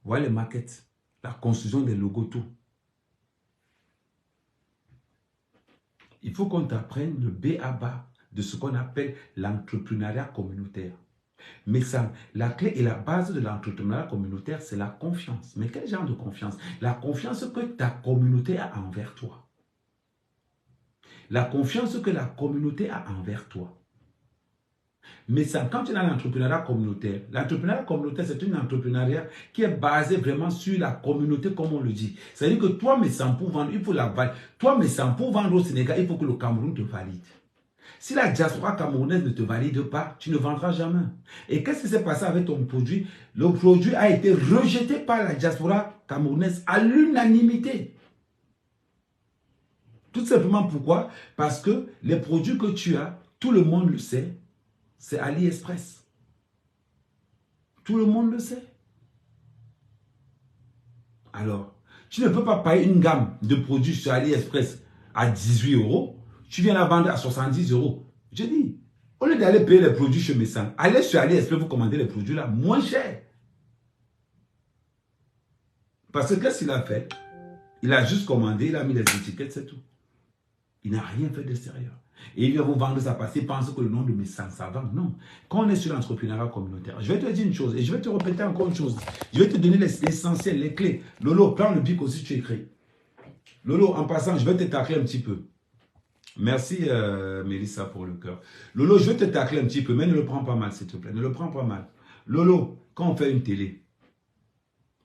Voilà les maquettes. La construction des logos, tout. Il faut qu'on t'apprenne le B à bas de ce qu'on appelle l'entrepreneuriat communautaire. Mais ça, la clé et la base de l'entrepreneuriat communautaire, c'est la confiance. Mais quel genre de confiance? La confiance que ta communauté a envers toi. La confiance que la communauté a envers toi. Mais ça, quand tu es dans l'entrepreneuriat communautaire, c'est une entrepreneuriat qui est basée vraiment sur la communauté, comme on le dit. C'est-à-dire que toi, mais sans pour vendre, il faut la valider. Toi, mais sans pour vendre au Sénégal, il faut que le Cameroun te valide. Si la diaspora camerounaise ne te valide pas, tu ne vendras jamais. Et qu'est-ce qui s'est passé avec ton produit? Le produit a été rejeté par la diaspora camerounaise à l'unanimité. Tout simplement pourquoi? Parce que les produits que tu as, tout le monde le sait, c'est AliExpress. Tout le monde le sait. Alors, tu ne peux pas payer une gamme de produits sur AliExpress à 18 €. Tu viens la vendre à 70 €. Je dis, au lieu d'aller payer les produits chez Messan, allez sur AliExpress, vous commandez les produits là moins cher. Parce que qu'est-ce qu'il a fait? Il a juste commandé, il a mis les étiquettes, c'est tout. Il n'a rien fait d'extérieur. Et il vient vous vendre ça parce qu'il pense que le nom de Messan, ça vend. Non. Quand on est sur l'entrepreneuriat communautaire, je vais te dire une chose et je vais te répéter encore une chose. Je vais te donner l'essentiel, les clés. Lolo, prends le bic aussi, tu écris. Lolo, en passant, je vais te tacler un petit peu. Merci Mélissa pour le cœur. Lolo, je vais te tacler un petit peu, mais ne le prends pas mal, s'il te plaît. Ne le prends pas mal. Lolo, quand on fait une télé,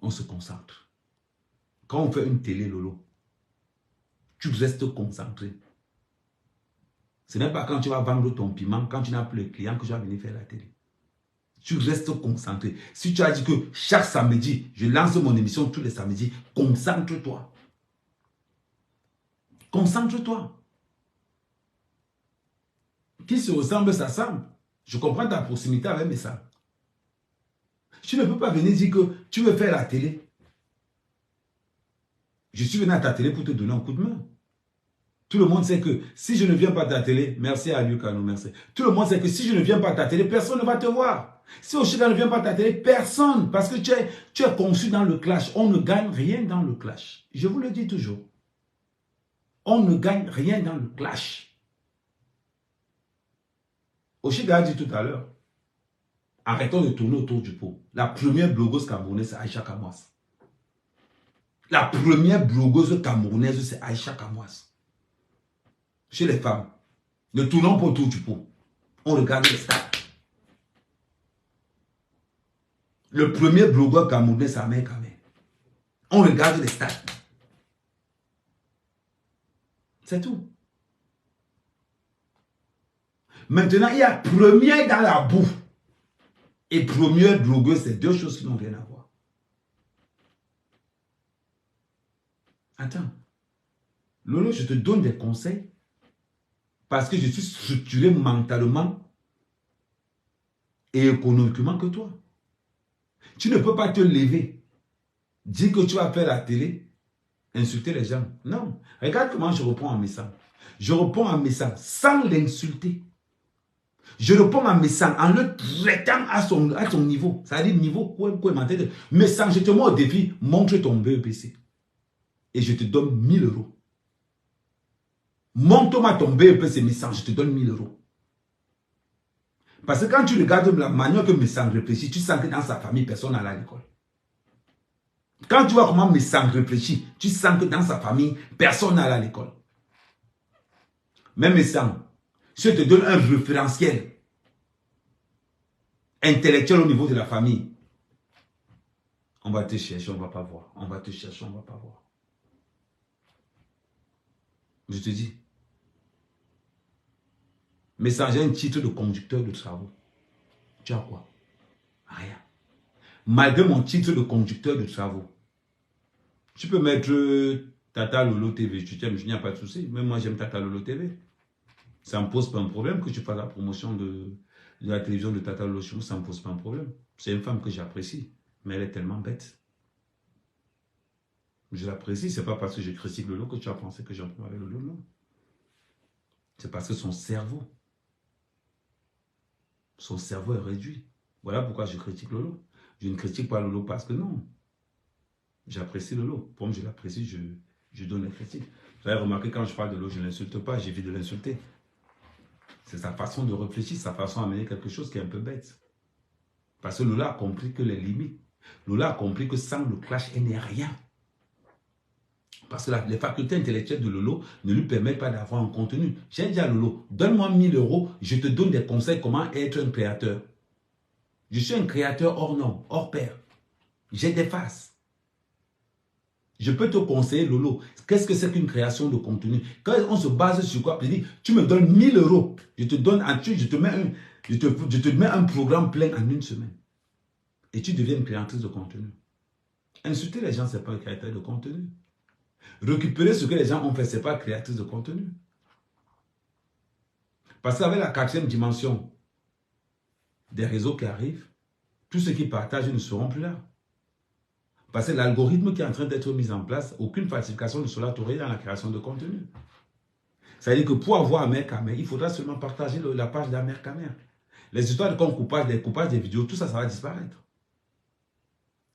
on se concentre. Quand on fait une télé, Lolo, tu restes concentré. Ce n'est pas quand tu vas vendre ton piment, quand tu n'as plus de clients que tu vas venir faire la télé. Tu restes concentré. Si tu as dit que chaque samedi, je lance mon émission tous les samedis, concentre-toi. Concentre-toi. Qui se ressemble, s'assemble. Je comprends ta proximité avec Messan. Tu ne peux pas venir dire que tu veux faire la télé. Je suis venu à ta télé pour te donner un coup de main. Tout le monde sait que si je ne viens pas à ta télé, merci à Lucano, merci. Tout le monde sait que si je ne viens pas à ta télé, personne ne va te voir. Si Oshida ne vient pas à ta télé, personne. Parce que tu es conçu dans le clash. On ne gagne rien dans le clash. Je vous le dis toujours. On ne gagne rien dans le clash. Oshida a dit tout à l'heure, arrêtons de tourner autour du pot. La première blogueuse camerounaise, c'est Aïcha Kamwas. La première blogueuse camerounaise, c'est Aïcha Kamwas. Chez les femmes, ne tournons pas autour du pot. On regarde les stars. Le premier blogueur camerounais, c'est Amer Kamer. On regarde les stars. C'est tout. Maintenant, il y a première dans la boue et première blogueuse, c'est deux choses qui n'ont rien à voir. Attends. Lolo, je te donne des conseils parce que je suis structuré mentalement et économiquement que toi. Tu ne peux pas te lever, dire que tu vas faire la télé, insulter les gens. Non. Regarde comment je réponds à Messan. Je réponds à Messan sans l'insulter. Je réponds à Messan en le traitant à son niveau. C'est-à-dire niveau quoi Messan, je te mets au défi, montre ton BEPC. Et je te donne 1000 €. Montre-moi ton BEPC, Messan, je te donne 1000 €. Parce que quand tu regardes la manière que Messang réfléchit, tu sens que dans sa famille, personne n'allait à l'école. Quand tu vois comment Messang réfléchit, tu sens que dans sa famille, personne n'allait à l'école. Même Messang, si je te donne un référentiel intellectuel au niveau de la famille, on va te chercher, on ne va pas voir. On va te chercher, on ne va pas voir. Je te dis. Messang, j'ai un titre de conducteur de travaux. Tu as quoi? Rien. Malgré mon titre de conducteur de travaux, tu peux mettre Tata Lolo TV. Tu t'aimes, je n'y a pas de souci. Même moi, j'aime Tata Lolo TV. Ça ne me pose pas un problème que tu fasses la promotion de la télévision de Tata Lolo chez moi. Ça ne me pose pas un problème. C'est une femme que j'apprécie. Mais elle est tellement bête. Je l'apprécie. Ce n'est pas parce que je critique Lolo que tu as pensé que j'en prends avec Lolo. Non. C'est parce que son cerveau est réduit. Voilà pourquoi je critique Lolo. Je ne critique pas Lolo parce que non. J'apprécie Lolo. Comme je l'apprécie, je donne la critique. Vous avez remarqué, quand je parle de Lolo, je ne l'insulte pas, j'évite de l'insulter. C'est sa façon de réfléchir, sa façon d'amener quelque chose qui est un peu bête. Parce que Lola a compris que les limites, Lola a compris que sans le clash, elle n'est rien. Parce que les facultés intellectuelles de Lolo ne lui permettent pas d'avoir un contenu. J'ai dit à Lolo, donne-moi 1000 €, je te donne des conseils comment être un créateur. Je suis un créateur hors norme, hors pair. J'ai des faces. Je peux te conseiller, Lolo, qu'est-ce que c'est qu'une création de contenu? Quand on se base sur quoi? Je dis, tu me donnes 1000 €, je te donne je te mets un programme plein en une semaine. Et tu deviens une créatrice de contenu. Insulter les gens, ce n'est pas un créateur de contenu. Récupérer ce que les gens ont fait, ce n'est pas créatrice de contenu. Parce qu'avec la 4e dimension des réseaux qui arrivent, tous ceux qui partagent ne seront plus là. Parce que l'algorithme qui est en train d'être mis en place, aucune falsification ne sera tolérée dans la création de contenu. C'est-à-dire que pour avoir Amer Kamer, il faudra seulement partager la page d'Amer Kamer. Les histoires de compte coupage, les coupages des vidéos, tout ça, ça va disparaître.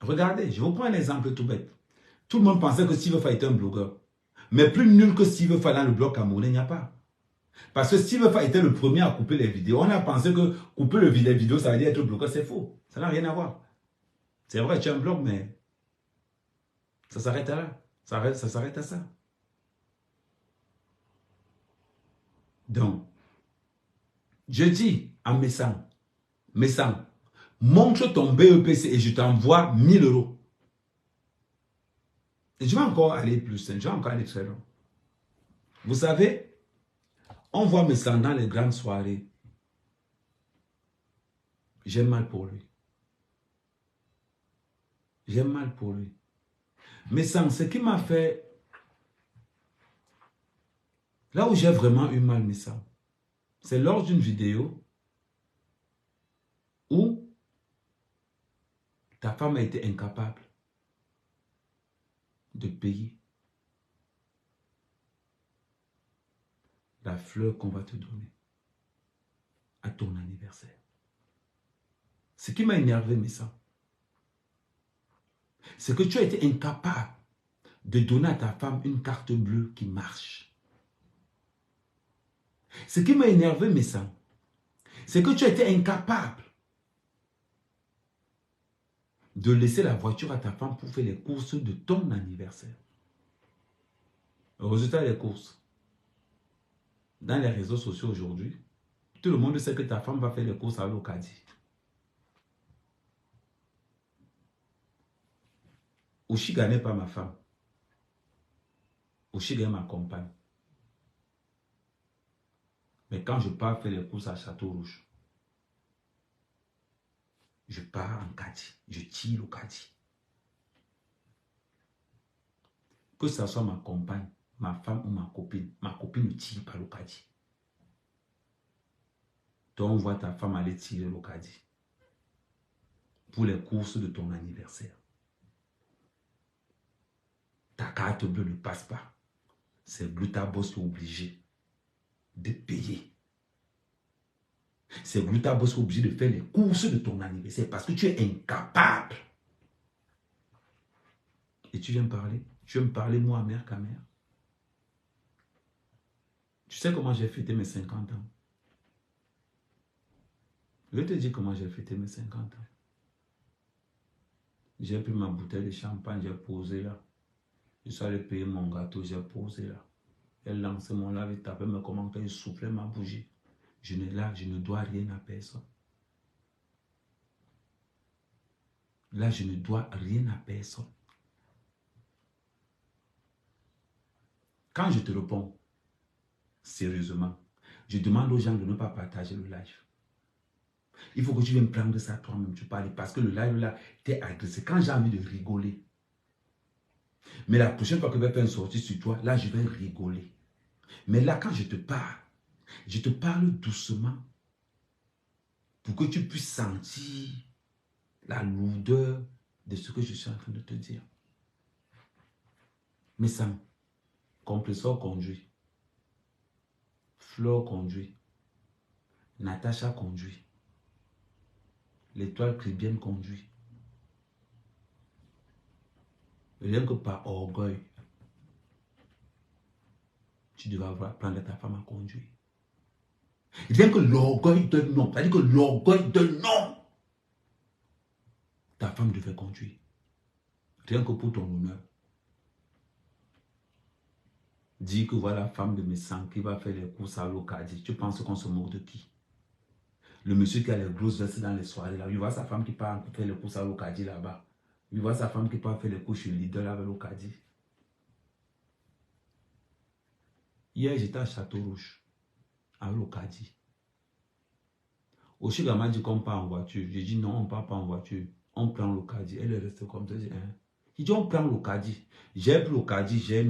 Regardez, je vous prends un exemple tout bête. Tout le monde pensait que Steve Fa était un blogueur. Mais plus nul que Steve Fa dans le blog camerounais, il n'y a pas. Parce que Steve Fa était le premier à couper les vidéos. On a pensé que couper les vidéos, ça veut dire être blogueur, c'est faux. Ça n'a rien à voir. C'est vrai, tu as un blog, mais ça s'arrête là. Ça s'arrête à ça. Donc, je dis à Messang, montre ton BEPC et je t'envoie 1000 €. Et je vais encore aller plus, je vais encore aller très loin. Vous savez, on voit Messang dans les grandes soirées. J'ai mal pour lui. J'ai mal pour lui. Messang, ce qui m'a fait... Là où j'ai vraiment eu mal, Messang, c'est lors d'une vidéo où ta femme a été incapable de payer la fleur qu'on va te donner à ton anniversaire. Ce qui m'a énervé, Messang, c'est que tu as été incapable de donner à ta femme une carte bleue qui marche. Ce qui m'a énervé, Messang, c'est que tu as été incapable de laisser la voiture à ta femme pour faire les courses de ton anniversaire. Le résultat des courses. Dans les réseaux sociaux aujourd'hui, tout le monde sait que ta femme va faire les courses à l'Ocadi. Oshiga n'est pas ma femme. Oshiga est ma compagne. Mais quand je pars faire les courses à Château-Rouge, je pars en Kadi. Je tire au Kadi. Que ce soit ma compagne, ma femme ou ma copine ne tire pas le Kadi. Donc on voit ta femme aller tirer le Kadi pour les courses de ton anniversaire. Ta carte bleue ne passe pas. C'est Glutaboss qui est obligé de payer. C'est Glutaboss qui est obligé de faire les courses de ton anniversaire parce que tu es incapable. Et tu viens me parler? Tu veux me parler, moi, Amer Kamer? Tu sais comment j'ai fêté mes 50 ans? Je vais te dire comment j'ai fêté mes 50 ans. J'ai pris ma bouteille de champagne, j'ai posé là. Je suis allé payer mon gâteau, j'ai posé là. Elle lançait mon lave et tapait mes commentaires, je soufflais ma bougie. Je ne dois rien à personne. Là, je ne dois rien à personne. Quand je te réponds, sérieusement, je demande aux gens de ne pas partager le live. Il faut que tu viennes prendre ça toi-même, tu parles, parce que le live là, t'es agressé. Quand j'ai envie de rigoler, mais la prochaine fois que je vais faire une sortie sur toi, là, je vais rigoler. Mais là, quand je te parle doucement pour que tu puisses sentir la lourdeur de ce que je suis en train de te dire. Mais Sam, Compresseur conduit. Flore conduit. Natacha conduit. L'étoile chrétienne conduit. Rien que par orgueil, tu devras prendre ta femme à conduire. Rien que l'orgueil d'un homme, c'est-à-dire que l'orgueil d'un homme, ta femme devait conduire. Rien que pour ton honneur. Dis que voilà la femme de mes sangs qui va faire les courses à l'Ocadie. Tu penses qu'on se moque de qui? Le monsieur qui a les grosses vestes dans les soirées là, il voit sa femme qui part faire les courses à l'Ocadie là-bas. Il voit sa femme qui part faire les courses chez Lidl avec l'Ocadie. Hier, j'étais à Château-Rouge, à l'Ocadie. Oshiga m'a dit qu'on part en voiture. J'ai dit non, on ne part pas en voiture. On prend l'Ocadie. Elle est restée comme ça. Il dit on prend l'Ocadie. J'ai pris l'Ocadie, j'ai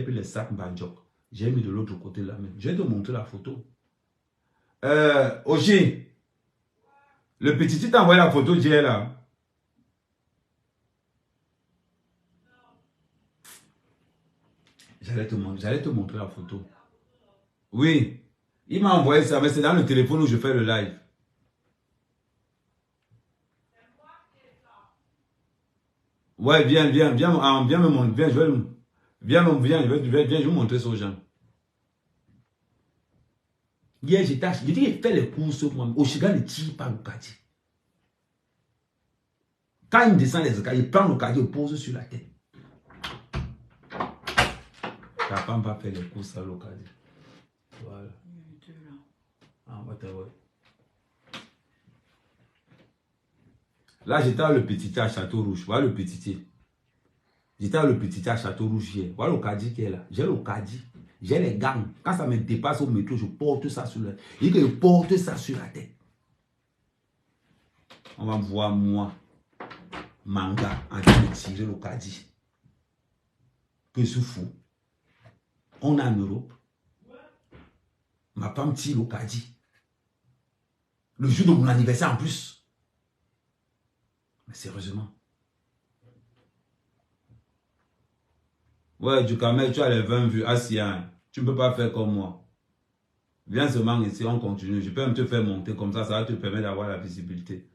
pris les sacs Banjok. J'ai mis de l'autre côté là même. Je vais te montrer la photo. Oshi, le petit, tu t'as envoyé la photo d'hier là. J'allais te montrer la photo. Oui, il m'a envoyé ça, mais c'est dans le téléphone où je fais le live. Ouais, viens me montrer, viens, je vais vous montrer ça aux gens. Hier, j'ai dit qu'il fait les courses moi-même. Oshiga ne tire pas l'Ocadie. Quand il descend les escaliers, il prend l'Ocadie, il pose sur la tête. Ta femme va faire les courses à l'Ocadie. Voilà. Là, j'étais à le petit à Château-Rouge. Voilà le petit. J'étais à le petit à Château-Rouge hier. Voilà l'Ocadie qui est là. J'ai l'Ocadie. J'ai les gangs. Quand ça me dépasse au métro, je porte ça sur la tête. Il dit que je porte ça sur la tête. On va voir moi, manga, en train de tirer l'Ocadie. Que c'est fou. On est en Europe. Ma femme tire l'Ocadie. Le jour de mon anniversaire en plus. Mais sérieusement. Ouais, du Camel, tu as les 20 vues. Assia, tu ne peux pas faire comme moi. Viens seulement ici, on continue. Je peux même te faire monter comme ça va te permettre d'avoir la visibilité.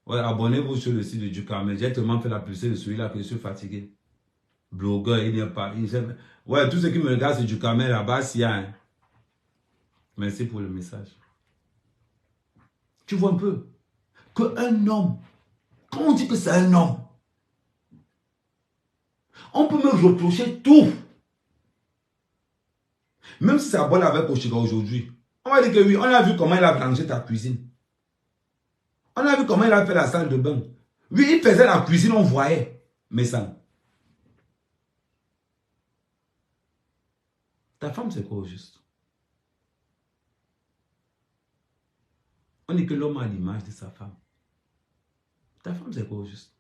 Ouais, abonnez-vous sur le site de Ducamel. J'ai tellement fait la publicité de celui-là que je suis fatigué. Blogueur, il n'y a pas. Ouais, tous ceux qui me regardent sur Ducamel là-bas, Assia. Merci pour le message. Tu vois un peu qu'un homme, quand on dit que c'est un homme, on peut me reprocher tout. Même si ça boit avec Oshiga aujourd'hui. On va dire que oui, on a vu comment il a rangé ta cuisine. On a vu comment il a fait la salle de bain. Oui, il faisait la cuisine, on voyait. Mais ça. Ta femme, c'est quoi au juste? On dit que l'homme a l'image de sa femme. Ta femme, c'est quoi au juste?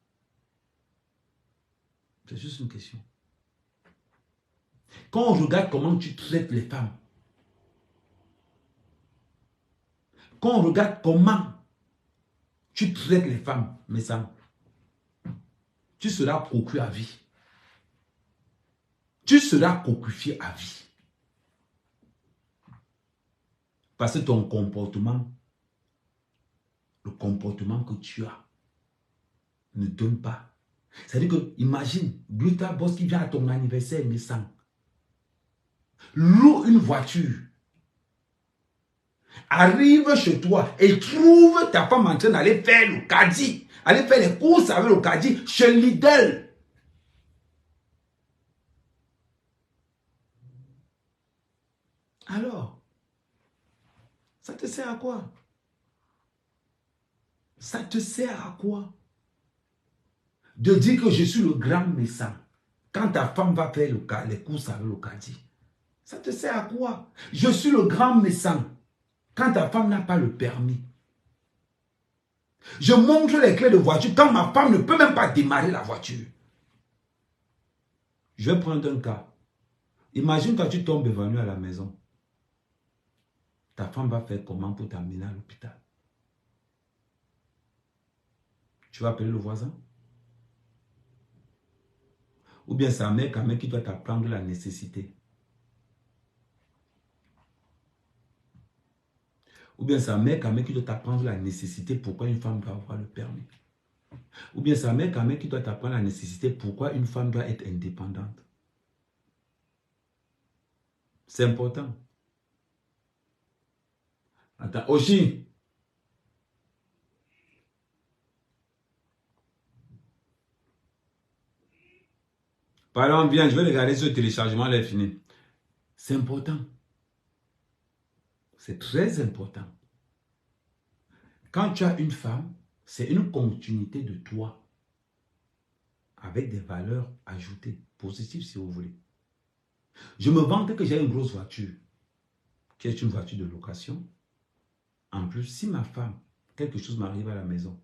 C'est juste une question. Quand on regarde comment tu traites les femmes, quand on regarde comment tu traites les femmes, mais ça, tu seras cocu à vie. Tu seras cocufié à vie. Parce que ton comportement, le comportement que tu as, ne donne pas. C'est-à-dire que, imagine, Gluta Boss qui vient à ton anniversaire, mais sans. Loue une voiture. arrive chez toi et trouve ta femme en train d'aller faire le caddie, aller faire les courses avec le caddie chez Lidl. Alors, ça te sert à quoi? Ça te sert à quoi? De dire que je suis le grand méchant quand ta femme va faire les courses avec le caddie. Ça te sert à quoi? Je suis le grand méchant quand ta femme n'a pas le permis. Je montre les clés de voiture quand ma femme ne peut même pas démarrer la voiture. Je vais prendre un cas. Imagine quand tu tombes évanoui à la maison. Ta femme va faire comment pour t'amener à l'hôpital? Tu vas appeler le voisin? Ou bien c'est un mec qui doit t'apprendre la nécessité? Ou bien c'est un mec qui doit t'apprendre la nécessité pourquoi une femme doit avoir le permis? Ou bien c'est un mec qui doit t'apprendre la nécessité pourquoi une femme doit être indépendante? C'est important. Attends, Oshi. Pardon, viens, je vais regarder ce téléchargement, là est fini. C'est important. C'est très important. Quand tu as une femme, c'est une continuité de toi. Avec des valeurs ajoutées, positives si vous voulez. Je me vante que j'ai une grosse voiture, qui est une voiture de location. En plus, si ma femme, quelque chose m'arrive à la maison.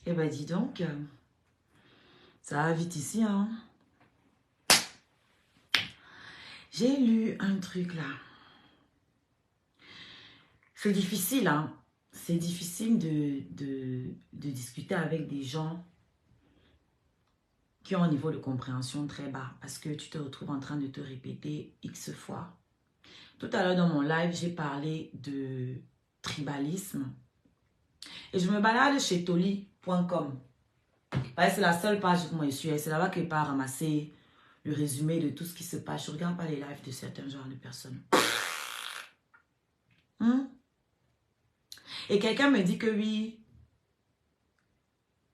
Eh ben dis donc, ça va vite ici, hein. J'ai lu un truc là. C'est difficile, hein. C'est difficile de discuter avec des gens qui ont un niveau de compréhension très bas parce que tu te retrouves en train de te répéter X fois. Tout à l'heure dans mon live, j'ai parlé de tribalisme et je me balade chez toli.com. C'est la seule page que moi je suis. C'est là-bas que je pas ramasser le résumé de tout ce qui se passe. Je ne regarde pas les lives de certains genres de personnes. Et quelqu'un me dit que oui.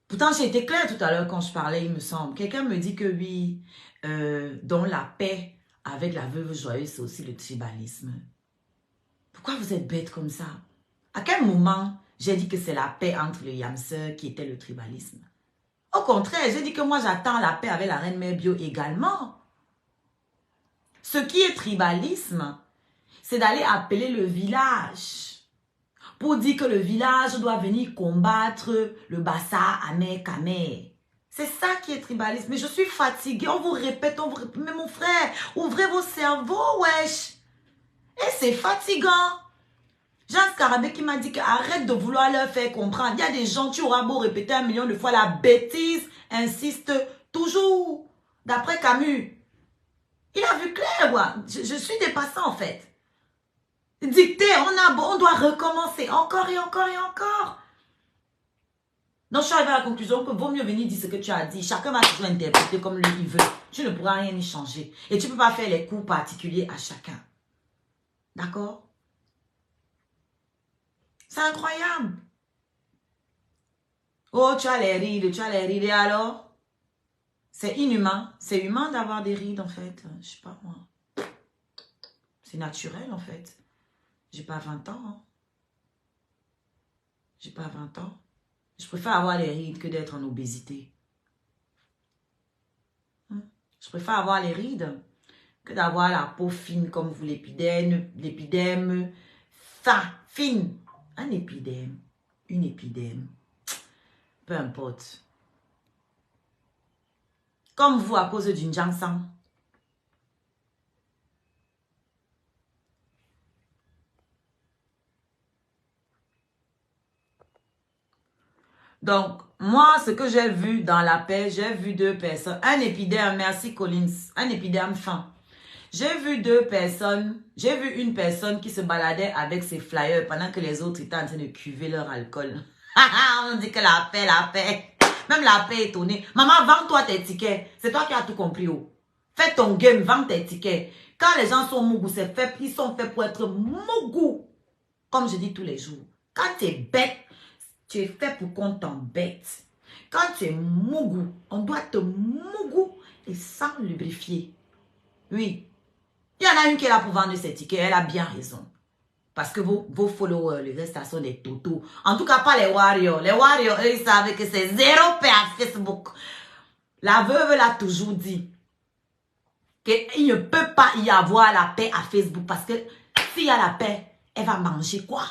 Pourtant, j'ai été claire tout à l'heure quand je parlais, il me semble. Quelqu'un me dit que oui, dans la paix avec la veuve joyeuse, c'est aussi le tribalisme. Pourquoi vous êtes bête comme ça? À quel moment j'ai dit que c'est la paix entre les yamseurs qui était le tribalisme? Au contraire, j'ai dit que moi, j'attends la paix avec la reine mère bio également. Ce qui est tribalisme, c'est d'aller appeler le village pour dire que le village doit venir combattre le Bassa Amer Kamer. C'est ça qui est tribalisme. Mais je suis fatiguée, on vous répète, mais mon frère, ouvrez vos cerveaux, wesh. Et c'est fatigant. Jean Scarabée qui m'a dit qu'arrête de vouloir leur faire comprendre. Il y a des gens, tu auras beau répéter 1 million de fois, la bêtise insiste toujours. D'après Camus. Il a vu clair, moi. Je suis dépassée en fait. Dicter, on doit recommencer encore et encore et encore. Donc je suis arrivée à la conclusion que vaut mieux venir dire ce que tu as dit. Chacun va toujours interpréter comme lui il veut. Tu ne pourras rien y changer. Et tu ne peux pas faire les coups particuliers à chacun. D'accord? C'est incroyable. Oh, tu as les rides, et alors? C'est inhumain. C'est humain d'avoir des rides, en fait. Je sais pas, moi. C'est naturel, en fait. J'ai pas 20 ans. Hein. J'ai pas 20 ans. Je préfère avoir les rides que d'être en obésité. Je préfère avoir les rides que d'avoir la peau fine comme vous, l'épidème, fine. Un épidème, une épidème, peu importe. Comme vous à cause d'une jansan. Donc, moi, ce que j'ai vu dans la paix, j'ai vu 2 personnes. Un épidème, merci Collins, un épidème fin. J'ai vu deux personnes. J'ai vu une personne qui se baladait avec ses flyers pendant que les autres étaient en train de cuver leur alcool. On dit que la paix. Même la paix est étonnée. Maman, vends-toi tes tickets. C'est toi qui as tout compris. Oh. Fais ton game, vends tes tickets. Quand les gens sont mougou, c'est fait, ils sont faits pour être mougou. Comme je dis tous les jours. Quand tu es bête, tu es fait pour qu'on t'embête. Quand tu es mougou, on doit te mougou et sans lubrifier. Oui. Il y en a une qui est là pour vendre ses tickets. Elle a bien raison. Parce que vos followers, le reste, sont des totos. En tout cas, pas les warriors. Les warriors, eux, ils savent que c'est zéro paix à Facebook. La veuve l'a toujours dit. Qu'il ne peut pas y avoir la paix à Facebook. Parce que s'il y a la paix, elle va manger quoi?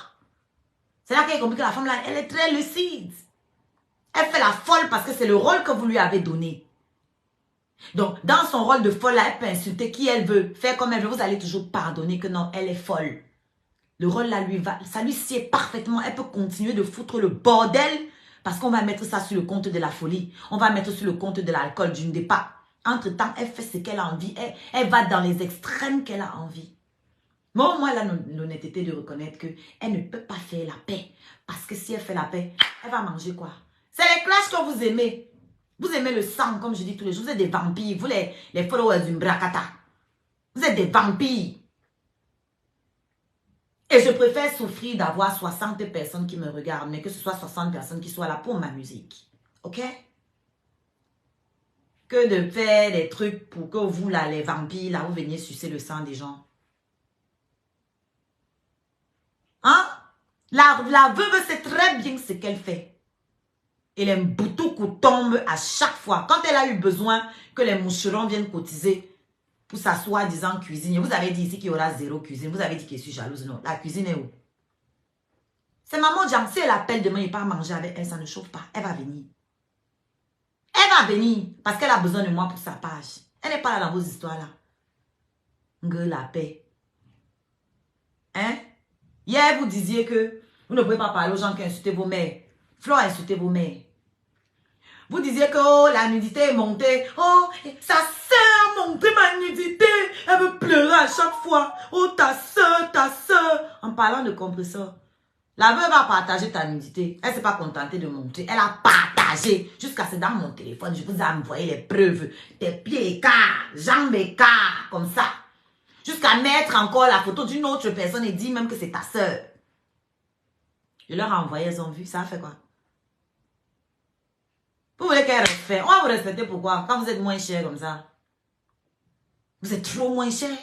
C'est là qu'elle a compris que la femme, là, elle est très lucide. Elle fait la folle parce que c'est le rôle que vous lui avez donné. Donc, dans son rôle de folle, là, elle peut insulter qui elle veut. Faire comme elle veut. Vous allez toujours pardonner que non, elle est folle. Le rôle là, ça lui sied parfaitement. Elle peut continuer de foutre le bordel parce qu'on va mettre ça sur le compte de la folie. On va mettre sur le compte de l'alcool, du départ. Entre-temps, elle fait ce qu'elle a envie. Elle va dans les extrêmes qu'elle a envie. Bon, moi, elle a l'honnêteté de reconnaître qu'elle ne peut pas faire la paix. Parce que si elle fait la paix, elle va manger quoi? C'est les clashs que vous aimez. Vous aimez le sang, comme je dis tous les jours. Vous êtes des vampires. Vous, les followers du Mbrakata. Vous êtes des vampires. Et je préfère souffrir d'avoir 60 personnes qui me regardent, mais que ce soit 60 personnes qui soient là pour ma musique. Ok? Que de faire des trucs pour que vous, là, les vampires, là, vous veniez sucer le sang des gens. Hein? La veuve sait très bien ce qu'elle fait. Et les boutoukou tombent à chaque fois. Quand elle a eu besoin que les moucherons viennent cotiser pour s'asseoir disant cuisine. Vous avez dit ici qu'il y aura zéro cuisine. Vous avez dit que je suis jalouse. Non, la cuisine est où? C'est maman Jean. Si elle appelle demain et pas manger avec elle, ça ne chauffe pas. Elle va venir. Elle va venir parce qu'elle a besoin de moi pour sa page. Elle n'est pas là dans vos histoires là. La paix. Hein? Hier, vous disiez que vous ne pouvez pas parler aux gens qui insultent vos mères. Flo a insulté vos mères. Vous disiez que oh, la nudité est montée. Oh, sa sœur a monté ma nudité. Elle veut pleurer à chaque fois. Oh, ta sœur, ta sœur. En parlant de compresseur. La veuve a partagé ta nudité. Elle ne s'est pas contentée de montrer. Elle a partagé. Jusqu'à c'est dans mon téléphone. Je vous ai envoyé les preuves. Tes pieds écarts, jambes écarts, comme ça. Jusqu'à mettre encore la photo d'une autre personne et dire même que c'est ta sœur. Je leur ai envoyé, elles ont vu. Ça a fait quoi? Vous voulez qu'elle respecte? On va vous respecter pourquoi? Quand vous êtes moins cher comme ça. Vous êtes trop moins cher.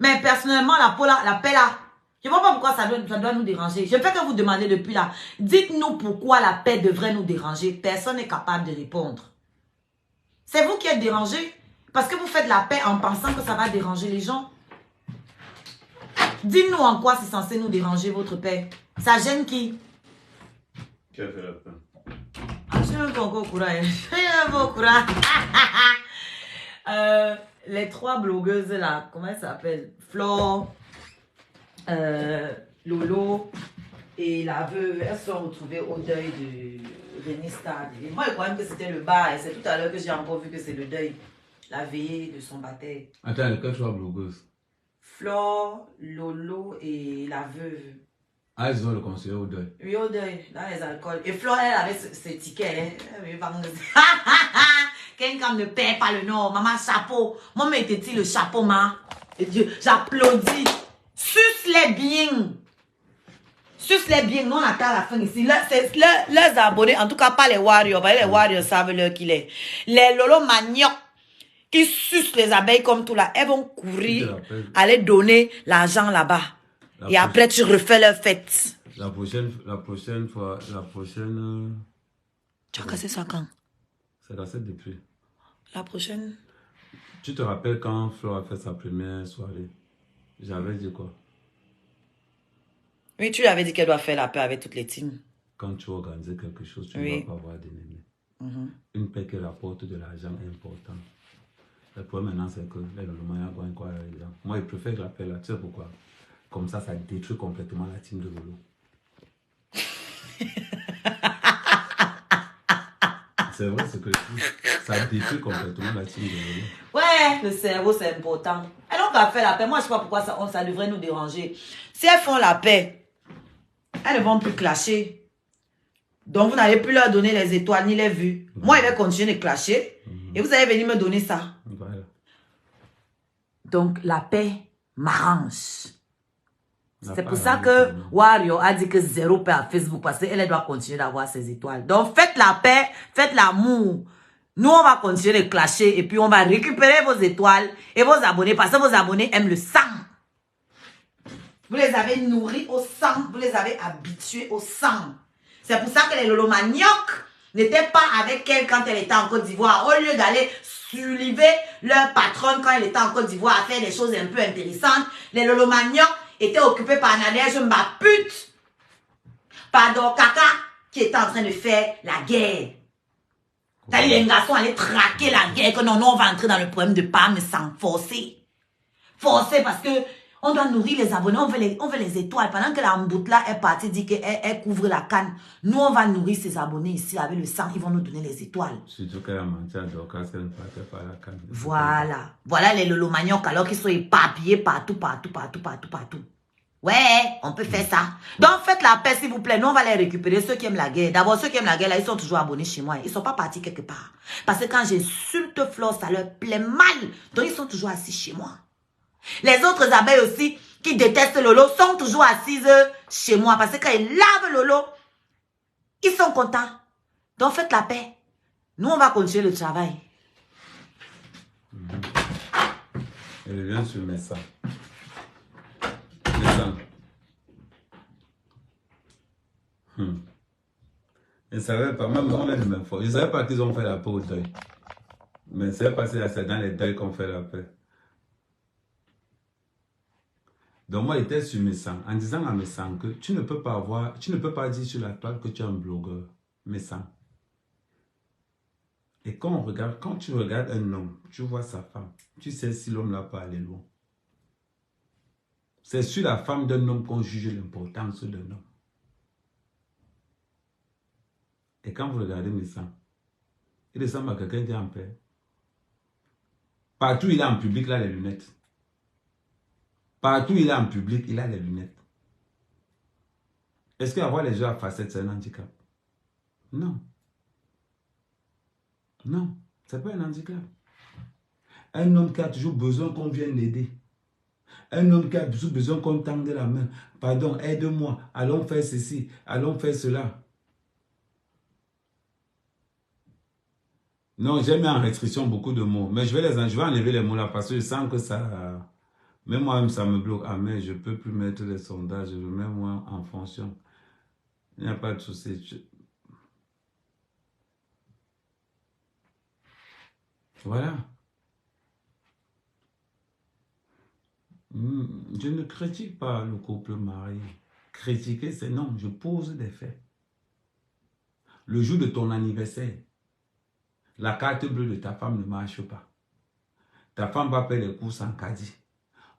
Mais personnellement, la paix là, je ne vois pas pourquoi ça doit nous déranger. Je fais que vous demander depuis là. Dites-nous pourquoi la paix devrait nous déranger. Personne n'est capable de répondre. C'est vous qui êtes dérangé. Parce que vous faites la paix en pensant que ça va déranger les gens. Dites-nous en quoi c'est censé nous déranger votre paix. Ça gêne qui? Qui a fait la paix? Je suis un peu encore au courant. Je suis un peu au courant. Les trois blogueuses là, comment elles s'appellent? Flore, Lolo et la veuve, elles sont retrouvées au deuil de René Stade. Moi, je croyais que c'était le bar. C'est tout à l'heure que j'ai encore vu que c'est le deuil. La veillée de son baptême. Attends, lesquelles trois blogueuses? Flore, Lolo et la veuve. Ah, ils ont le conseiller au deuil. Oui, au deuil, dans les alcools. Et Flore, elle avait ses tickets. Quelqu'un ne paie pas le nom. Maman, chapeau. Moi, mettez-il le chapeau, ma. Et Dieu, j'applaudis. Suce-les bien. Suce-les bien. Nous, on attend la fin ici. Leurs abonnés, en tout cas, pas les warriors. Les warriors savent l'heure qu'il est. Les lolo manioc qui sucent les abeilles comme tout là, elles vont courir, aller donner l'argent là-bas. Et après, tu refais leur fête. La prochaine fois, Tu as cassé ça quand? C'est la 7 depuis. La prochaine? Tu te rappelles quand Flo a fait sa première soirée? J'avais dit quoi? Oui, tu lui avais dit qu'elle doit faire la paix avec toutes les teams. Quand tu organises quelque chose, tu ne dois pas avoir d'ennemis. Une paix qui rapporte de l'argent est importante. Le problème maintenant, c'est que moi, je préfère la paix là. Tu sais pourquoi? Comme ça détruit complètement la team de Lolo. C'est vrai ce que je dis. Ça détruit complètement la team de Lolo. Ouais, le cerveau, c'est important. Elles n'ont qu'à faire la paix. Moi, je ne sais pas pourquoi ça devrait nous déranger. Si elles font la paix, elles ne vont plus clasher. Donc, vous n'allez plus leur donner les étoiles ni les vues. Moi, je vais continuer de clasher. Et vous allez venir me donner ça. Voilà. Donc, la paix m'arrange. La C'est pour paix ça arrange que tout le monde. Wario a dit que 0 paix à Facebook parce qu'elle doit continuer d'avoir ses étoiles. Donc, faites la paix, faites l'amour. Nous, on va continuer de clasher et puis on va récupérer vos étoiles et vos abonnés parce que vos abonnés aiment le sang. Vous les avez nourris au sang, vous les avez habitués au sang. C'est pour ça que les Lolo Manioc n'étaient pas avec elle quand elle était en Côte d'Ivoire. Au lieu d'aller suivre leur patronne quand elle était en Côte d'Ivoire à faire des choses un peu intéressantes, les Lolo Manioc étaient occupés par Nadège Mbapute, par Kaka qui était en train de faire la guerre. Les garçons allaient traquer la guerre, que non, on va entrer dans le problème de PAM sans forcer. Forcer parce que on doit nourrir les abonnés, on veut les étoiles. Pendant que la Mboutla est partie, dit qu'elle couvre la canne, nous on va nourrir ces abonnés ici avec le sang, ils vont nous donner les étoiles. Surtout qu'elle a menti à Dorcas qu'elle ne partait pas à la canne. Voilà. Voilà les Lolo Manioc alors qu'ils sont éparpillés partout. Ouais, on peut faire ça. Donc, faites la paix, s'il vous plaît. Nous, on va les récupérer, ceux qui aiment la guerre. D'abord, ceux qui aiment la guerre, là, ils sont toujours abonnés chez moi. Ils ne sont pas partis quelque part. Parce que quand j'insulte Flore, ça leur plaît mal. Donc, ils sont toujours assis chez moi. Les autres abeilles aussi, qui détestent Lolo, sont toujours assises chez moi. Parce que quand ils lavent Lolo, ils sont contents. Donc, faites la paix. Nous, on va continuer le travail. Elle vient sur mes sangs. Je ne savais pas, même on est de même fois. Je ne savais pas qu'ils ont fait la paix au deuil. Mais c'est passé, c'est dans les deuils qu'on fait la paix. Donc moi, j'étais sur mes sangs, en disant à mes sangs que tu ne peux pas dire sur la toile que tu es un blogueur, mes sangs. Et quand tu regardes un homme, tu vois sa femme, tu sais si l'homme là peut aller loin. C'est sur la femme d'un homme qu'on juge l'importance d'un homme. Et quand vous regardez mes sangs, il ressemble à quelqu'un qui est en paix. Partout il est en public, il a les lunettes. Partout il est en public, il a les lunettes. Est-ce qu'avoir les yeux à facettes, c'est un handicap? Non. Non, c'est pas un handicap. Un homme qui a toujours besoin qu'on vienne l'aider. Un homme qui a toujours besoin qu'on tende la main. Pardon, aide-moi, allons faire ceci, allons faire cela. Non, j'ai mis en restriction beaucoup de mots, mais je vais enlever les mots là parce que je sens que ça... Même moi-même, ça me bloque. Ah, mais je ne peux plus mettre les sondages, je le mets moi en fonction. Il n'y a pas de souci. Voilà. Je ne critique pas le couple marié. Critiquer, c'est non, je pose des faits. Le jour de ton anniversaire, la carte bleue de ta femme ne marche pas. Ta femme va payer les courses en caddie.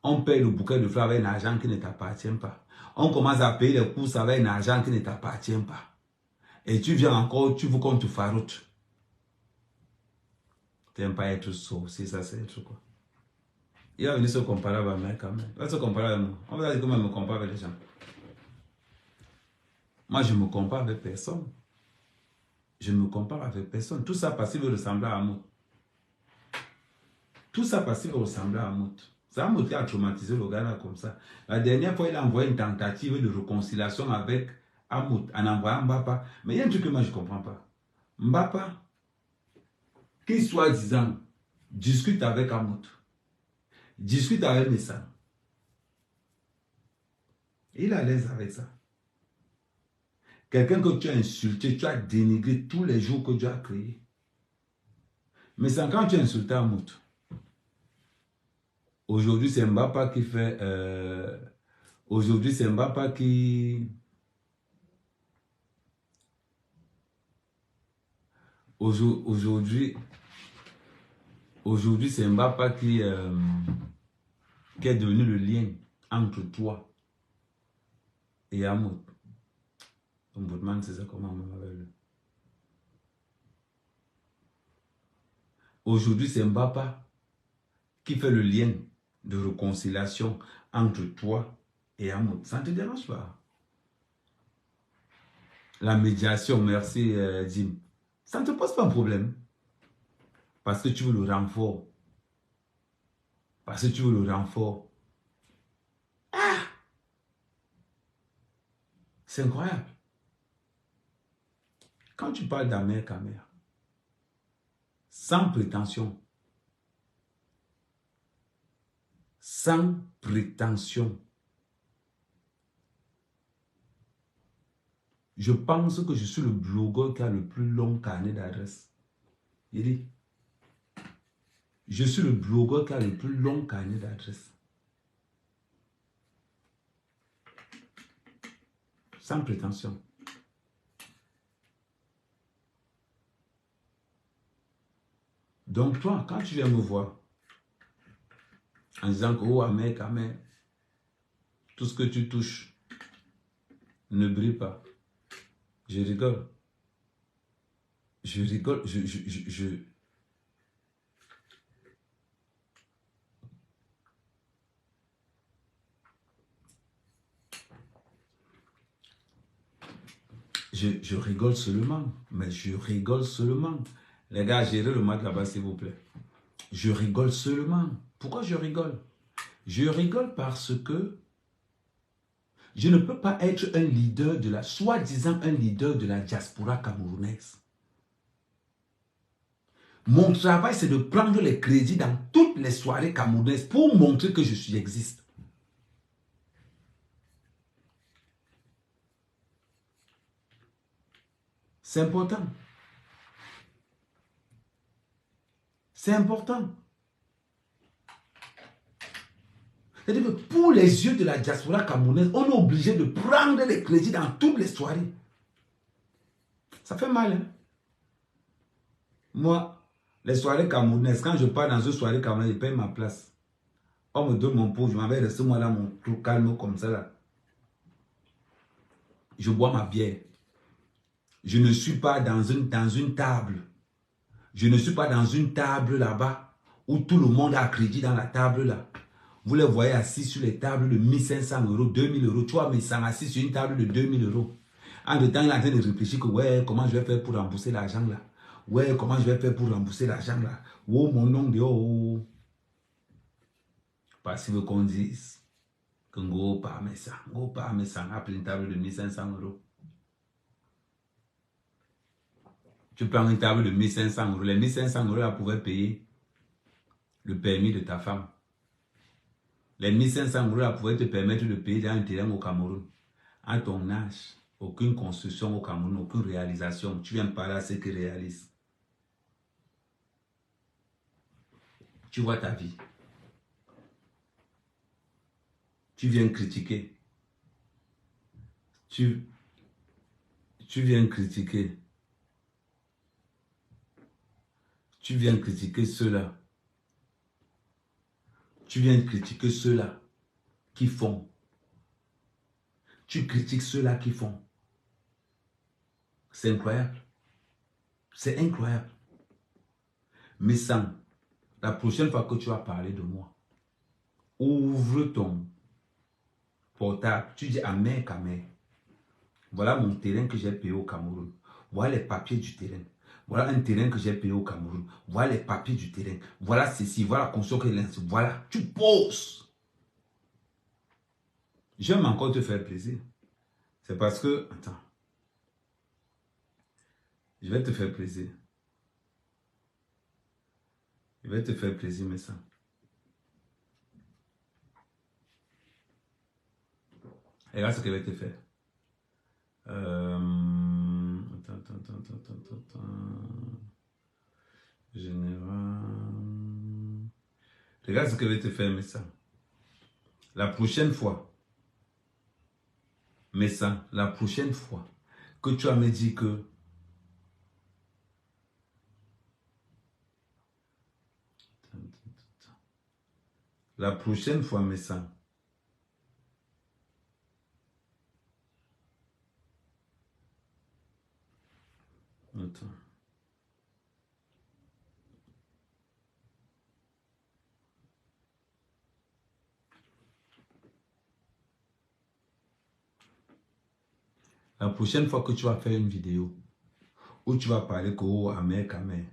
On paye le bouquet de fleurs avec un argent qui ne t'appartient pas. On commence à payer les courses avec un argent qui ne t'appartient pas. Et tu viens encore, tu veux qu'on te faroute. Tu n'aimes pas être sourd, si ça c'est être quoi. Il va venir se comparer avec moi quand même. Il va se comparer avec moi. On va dire comment je me compare avec les gens. Moi, je ne me compare avec personne. Je ne me compare avec personne. Tout ça parce qu'il veut ressembler à Amout. Tout ça parce qu'il veut ressembler à Amout. C'est Amout qui a traumatisé le gars là comme ça. La dernière fois, il a envoyé une tentative de réconciliation avec Amout en envoyant Mbapa. Mais il y a un truc que moi je ne comprends pas. Mbapa, qui soi-disant discute avec Amout, discute avec Messa. Il est à l'aise avec ça. Quelqu'un que tu as insulté, tu as dénigré tous les jours que tu as créé. Mais c'est quand tu as insulté Amout. Aujourd'hui, c'est Mbapa qui fait... aujourd'hui, c'est Mbapa qui... Aujourd'hui, c'est Mbapa qui est devenu le lien entre toi et Amout. Ombudsman, c'est ça comment on m'appelle. Aujourd'hui, c'est Mbappa qui fait le lien de réconciliation entre toi et Amour. Ça ne te dérange pas? La médiation, merci Jim. Ça ne te pose pas un problème. Parce que tu veux le renfort. Parce que tu veux le renfort. Ah! C'est incroyable. Quand tu parles d'Amer Kamer, sans prétention, sans prétention, je pense que je suis le blogueur qui a le plus long carnet d'adresses. Il dit, je suis le blogueur qui a le plus long carnet d'adresses. Sans prétention. Donc toi, quand tu viens me voir, en disant que, oh, Amer Kamer, tout ce que tu touches ne brille pas. Je rigole. Je rigole. Je rigole seulement. Mais je rigole seulement. Les gars, gérez le match là-bas, s'il vous plaît. Je rigole seulement. Pourquoi je rigole? Je rigole parce que je ne peux pas être un leader de la, soi-disant un leader de la diaspora camerounaise. Mon travail, c'est de prendre les crédits dans toutes les soirées camerounaises pour montrer que je existe. C'est important. C'est important. C'est-à-dire que pour les yeux de la diaspora camerounaise, on est obligé de prendre les crédits dans toutes les soirées. Ça fait mal, hein? Moi, les soirées camerounaises, quand je pars dans une soirée camerounaise, je paye ma place. On me donne mon pot, je m'en vais rester moi là, mon trou calme comme ça là. Je bois ma bière. Je ne suis pas dans une table. Je ne suis pas dans une table là-bas où tout le monde a crédit dans la table là. Vous les voyez assis sur les tables de 1500 euros, 2000 euros. Tu vois, mais ils sont assis sur une table de 2000 euros. En même temps, il est en train de réfléchir que, ouais, comment je vais faire pour rembourser l'argent là? Ouais, comment je vais faire pour rembourser l'argent là? Oh, mon nom de oh. Parce qu'il veut qu'on dise que Ngo pas mais ça a pris une table de 1500 euros. Tu prends une table de 1500 euros. Les 1500 euros, là, pouvaient payer le permis de ta femme. Les 1500 euros, là, pouvaient te permettre de payer dans un terrain au Cameroun. À ton âge, aucune construction au Cameroun, aucune réalisation. Tu viens parler à ceux qui réalisent. Tu vois ta vie. Tu viens critiquer. Tu viens critiquer. Tu viens critiquer ceux-là. Tu viens critiquer ceux-là qui font. Tu critiques ceux-là qui font. C'est incroyable. C'est incroyable. Mais sans, la prochaine fois que tu vas parler de moi, ouvre ton portable. Tu dis Amer Kamer. Voilà mon terrain que j'ai payé au Cameroun. Voilà les papiers du terrain. Voilà un terrain que j'ai payé au Cameroun. Voilà les papiers du terrain. Voilà ceci. Voilà la construction que j'ai. Voilà. Tu poses. J'aime encore te faire plaisir. C'est parce que... Attends. Je vais te faire plaisir. Je vais te faire plaisir, mais ça. Regarde ce que je vais te faire. Attends. Général. Regarde ce que je vais te faire, mais ça. La prochaine fois. Mais ça, la prochaine fois que tu vas me dire que la prochaine fois, mais ça. Attends. La prochaine fois que tu vas faire une vidéo où tu vas parler que oh, Amer, Kamer,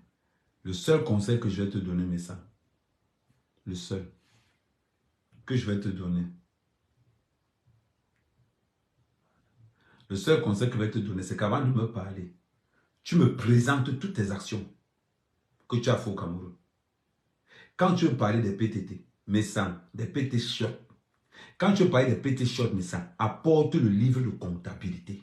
le seul conseil que je vais te donner, mais ça, le seul que je vais te donner, le seul conseil que je vais te donner, c'est qu'avant de me parler, tu me présentes toutes tes actions que tu as fait au Cameroun. Quand tu veux parler des PTT, mais sans, des PT short, quand tu veux parler des PT short, mais sans, apporte le livre de comptabilité.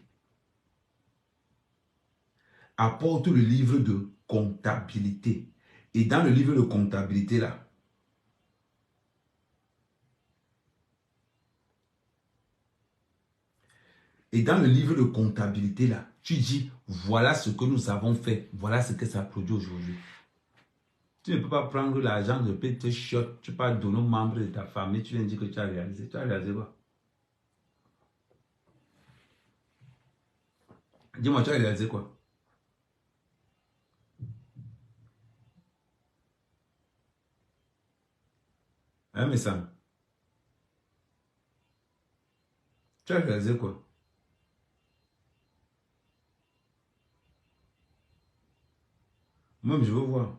Apporte le livre de comptabilité. Et dans le livre de comptabilité, là, tu dis, voilà ce que nous avons fait, voilà ce que ça produit aujourd'hui. Tu ne peux pas prendre l'argent de PT short, tu peux donner aux membres de ta famille, tu viens dire que tu as réalisé. Tu as réalisé quoi? Dis-moi, tu as réalisé quoi? Hein, mais ça, tu as réalisé quoi? Moi, je veux voir.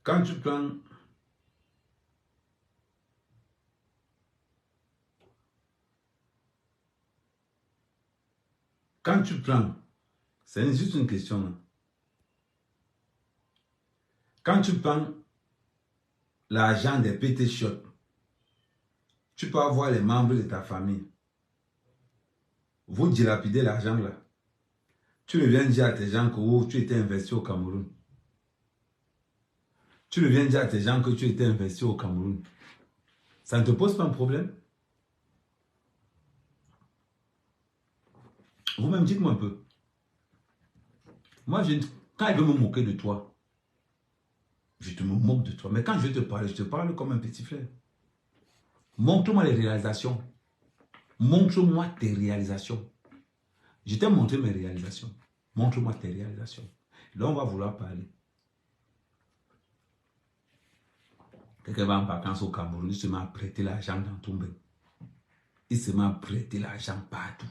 Quand tu prends... Quand tu prends... C'est juste une question. Là. Quand tu prends l'argent des PT short, tu peux avoir les membres de ta famille. Vous dilapidez l'argent là. Tu ne viens dire à tes gens que oh, tu étais investi au Cameroun. Tu ne viens dire à tes gens que tu étais investi au Cameroun. Ça ne te pose pas un problème? Vous-même, dites-moi un peu. Moi, quand je veux me moquer de toi, je te me moque de toi. Mais quand je vais te parler, je te parle comme un petit frère. Montre-moi les réalisations. Montre-moi tes réalisations. Je t'ai montré mes réalisations. Montre-moi tes réalisations. Là, on va vouloir parler. Quelqu'un va en vacances au Cameroun, il se met à prêter l'argent dans tout le monde. Il se met à prêter l'argent partout.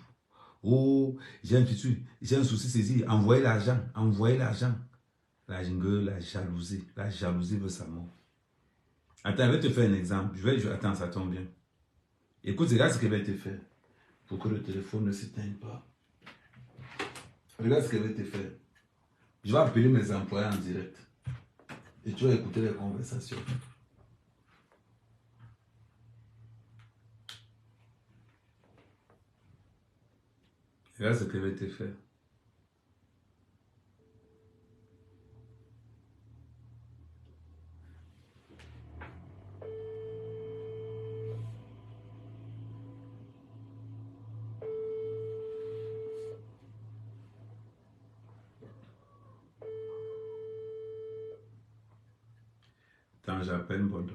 Oh, j'ai un souci saisi. Envoyez l'argent, envoyez l'argent. La jingle, la jalousie veut sa mort. Attends, je vais te faire un exemple. Attends, ça tombe bien. Écoute, regarde ce que je vais te faire pour que le téléphone ne s'éteigne pas. Regarde ce que je vais te faire. Je vais appeler mes employés en direct. Et tu vas écouter les conversations. Regarde ce que je vais te faire. Attends, j'appelle Bodo.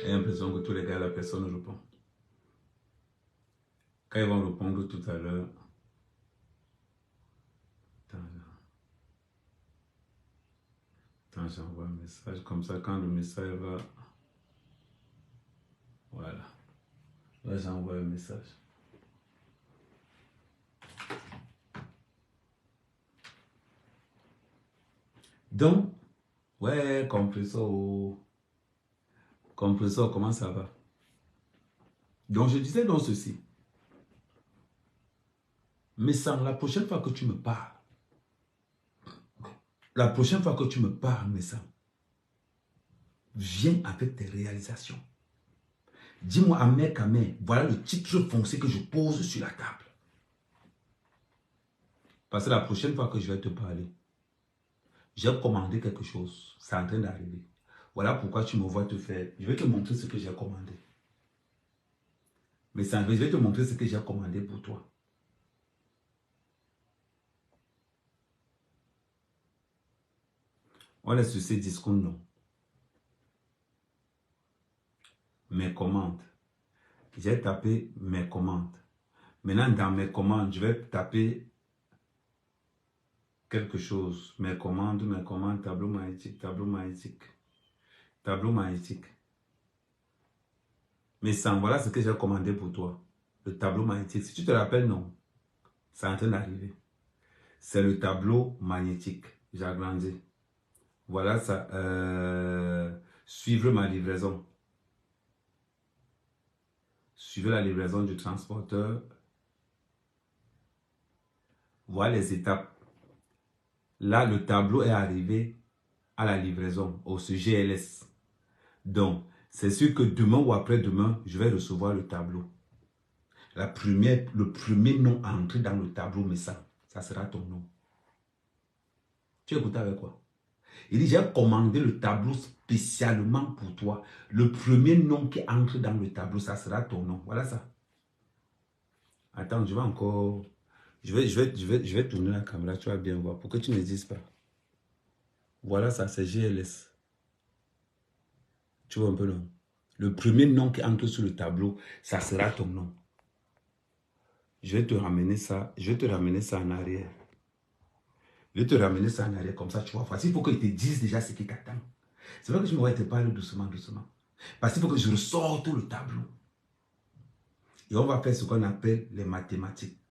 J'ai l'impression que tous les gars, la personne répond. Quand ils vont répondre tout à l'heure. Attends, j'envoie un message. Comme ça, quand le message va... Voilà. Là, j'envoie un message. Donc, ouais, compresseur, comment ça va? Donc, je disais donc ceci. Mais sans la prochaine fois que tu me parles, mais ça, viens avec tes réalisations. Dis-moi, Amer Kamer, voilà le titre foncé que je pose sur la table. Parce que la prochaine fois que je vais te parler, j'ai commandé quelque chose. C'est en train d'arriver. Voilà pourquoi tu me vois te faire. Je vais te montrer ce que j'ai commandé. Mais ça, je vais te montrer ce que j'ai commandé pour toi. On laisse sur ces discours, non. Mes commandes. J'ai tapé mes commandes. Maintenant, dans mes commandes, je vais taper quelque chose. Mes commandes, tableau magnétique, tableau magnétique. Tableau magnétique. Mais sans, voilà ce que j'ai commandé pour toi. Le tableau magnétique. Si tu te rappelles, non. C'est en train d'arriver. C'est le tableau magnétique. J'ai agrandi. Voilà ça. Suivre ma livraison. Suivez la livraison du transporteur. Voilà les étapes. Là, le tableau est arrivé à la livraison, au GLS. Donc, c'est sûr que demain ou après-demain, je vais recevoir le tableau. Le premier nom à entrer dans le tableau, mais ça sera ton nom. Tu écoutes avec quoi? Il dit, j'ai commandé le tableau spécialement pour toi. Le premier nom qui entre dans le tableau, ça sera ton nom. Voilà ça. Attends, je vais encore... Je vais tourner la caméra, tu vas bien voir, pour que tu ne dises pas. Voilà ça, c'est GLS. Tu vois un peu, non? Le premier nom qui entre sur le tableau, ça sera ton nom. Je vais te ramener ça, en arrière. Je vais te ramener ça en arrière, comme ça, tu vois. Il faut qu'ils te disent déjà ce qui t'attend. C'est vrai que je me vois te parler doucement. Parce qu'il faut que je ressorte le tableau. Et on va faire ce qu'on appelle les mathématiques.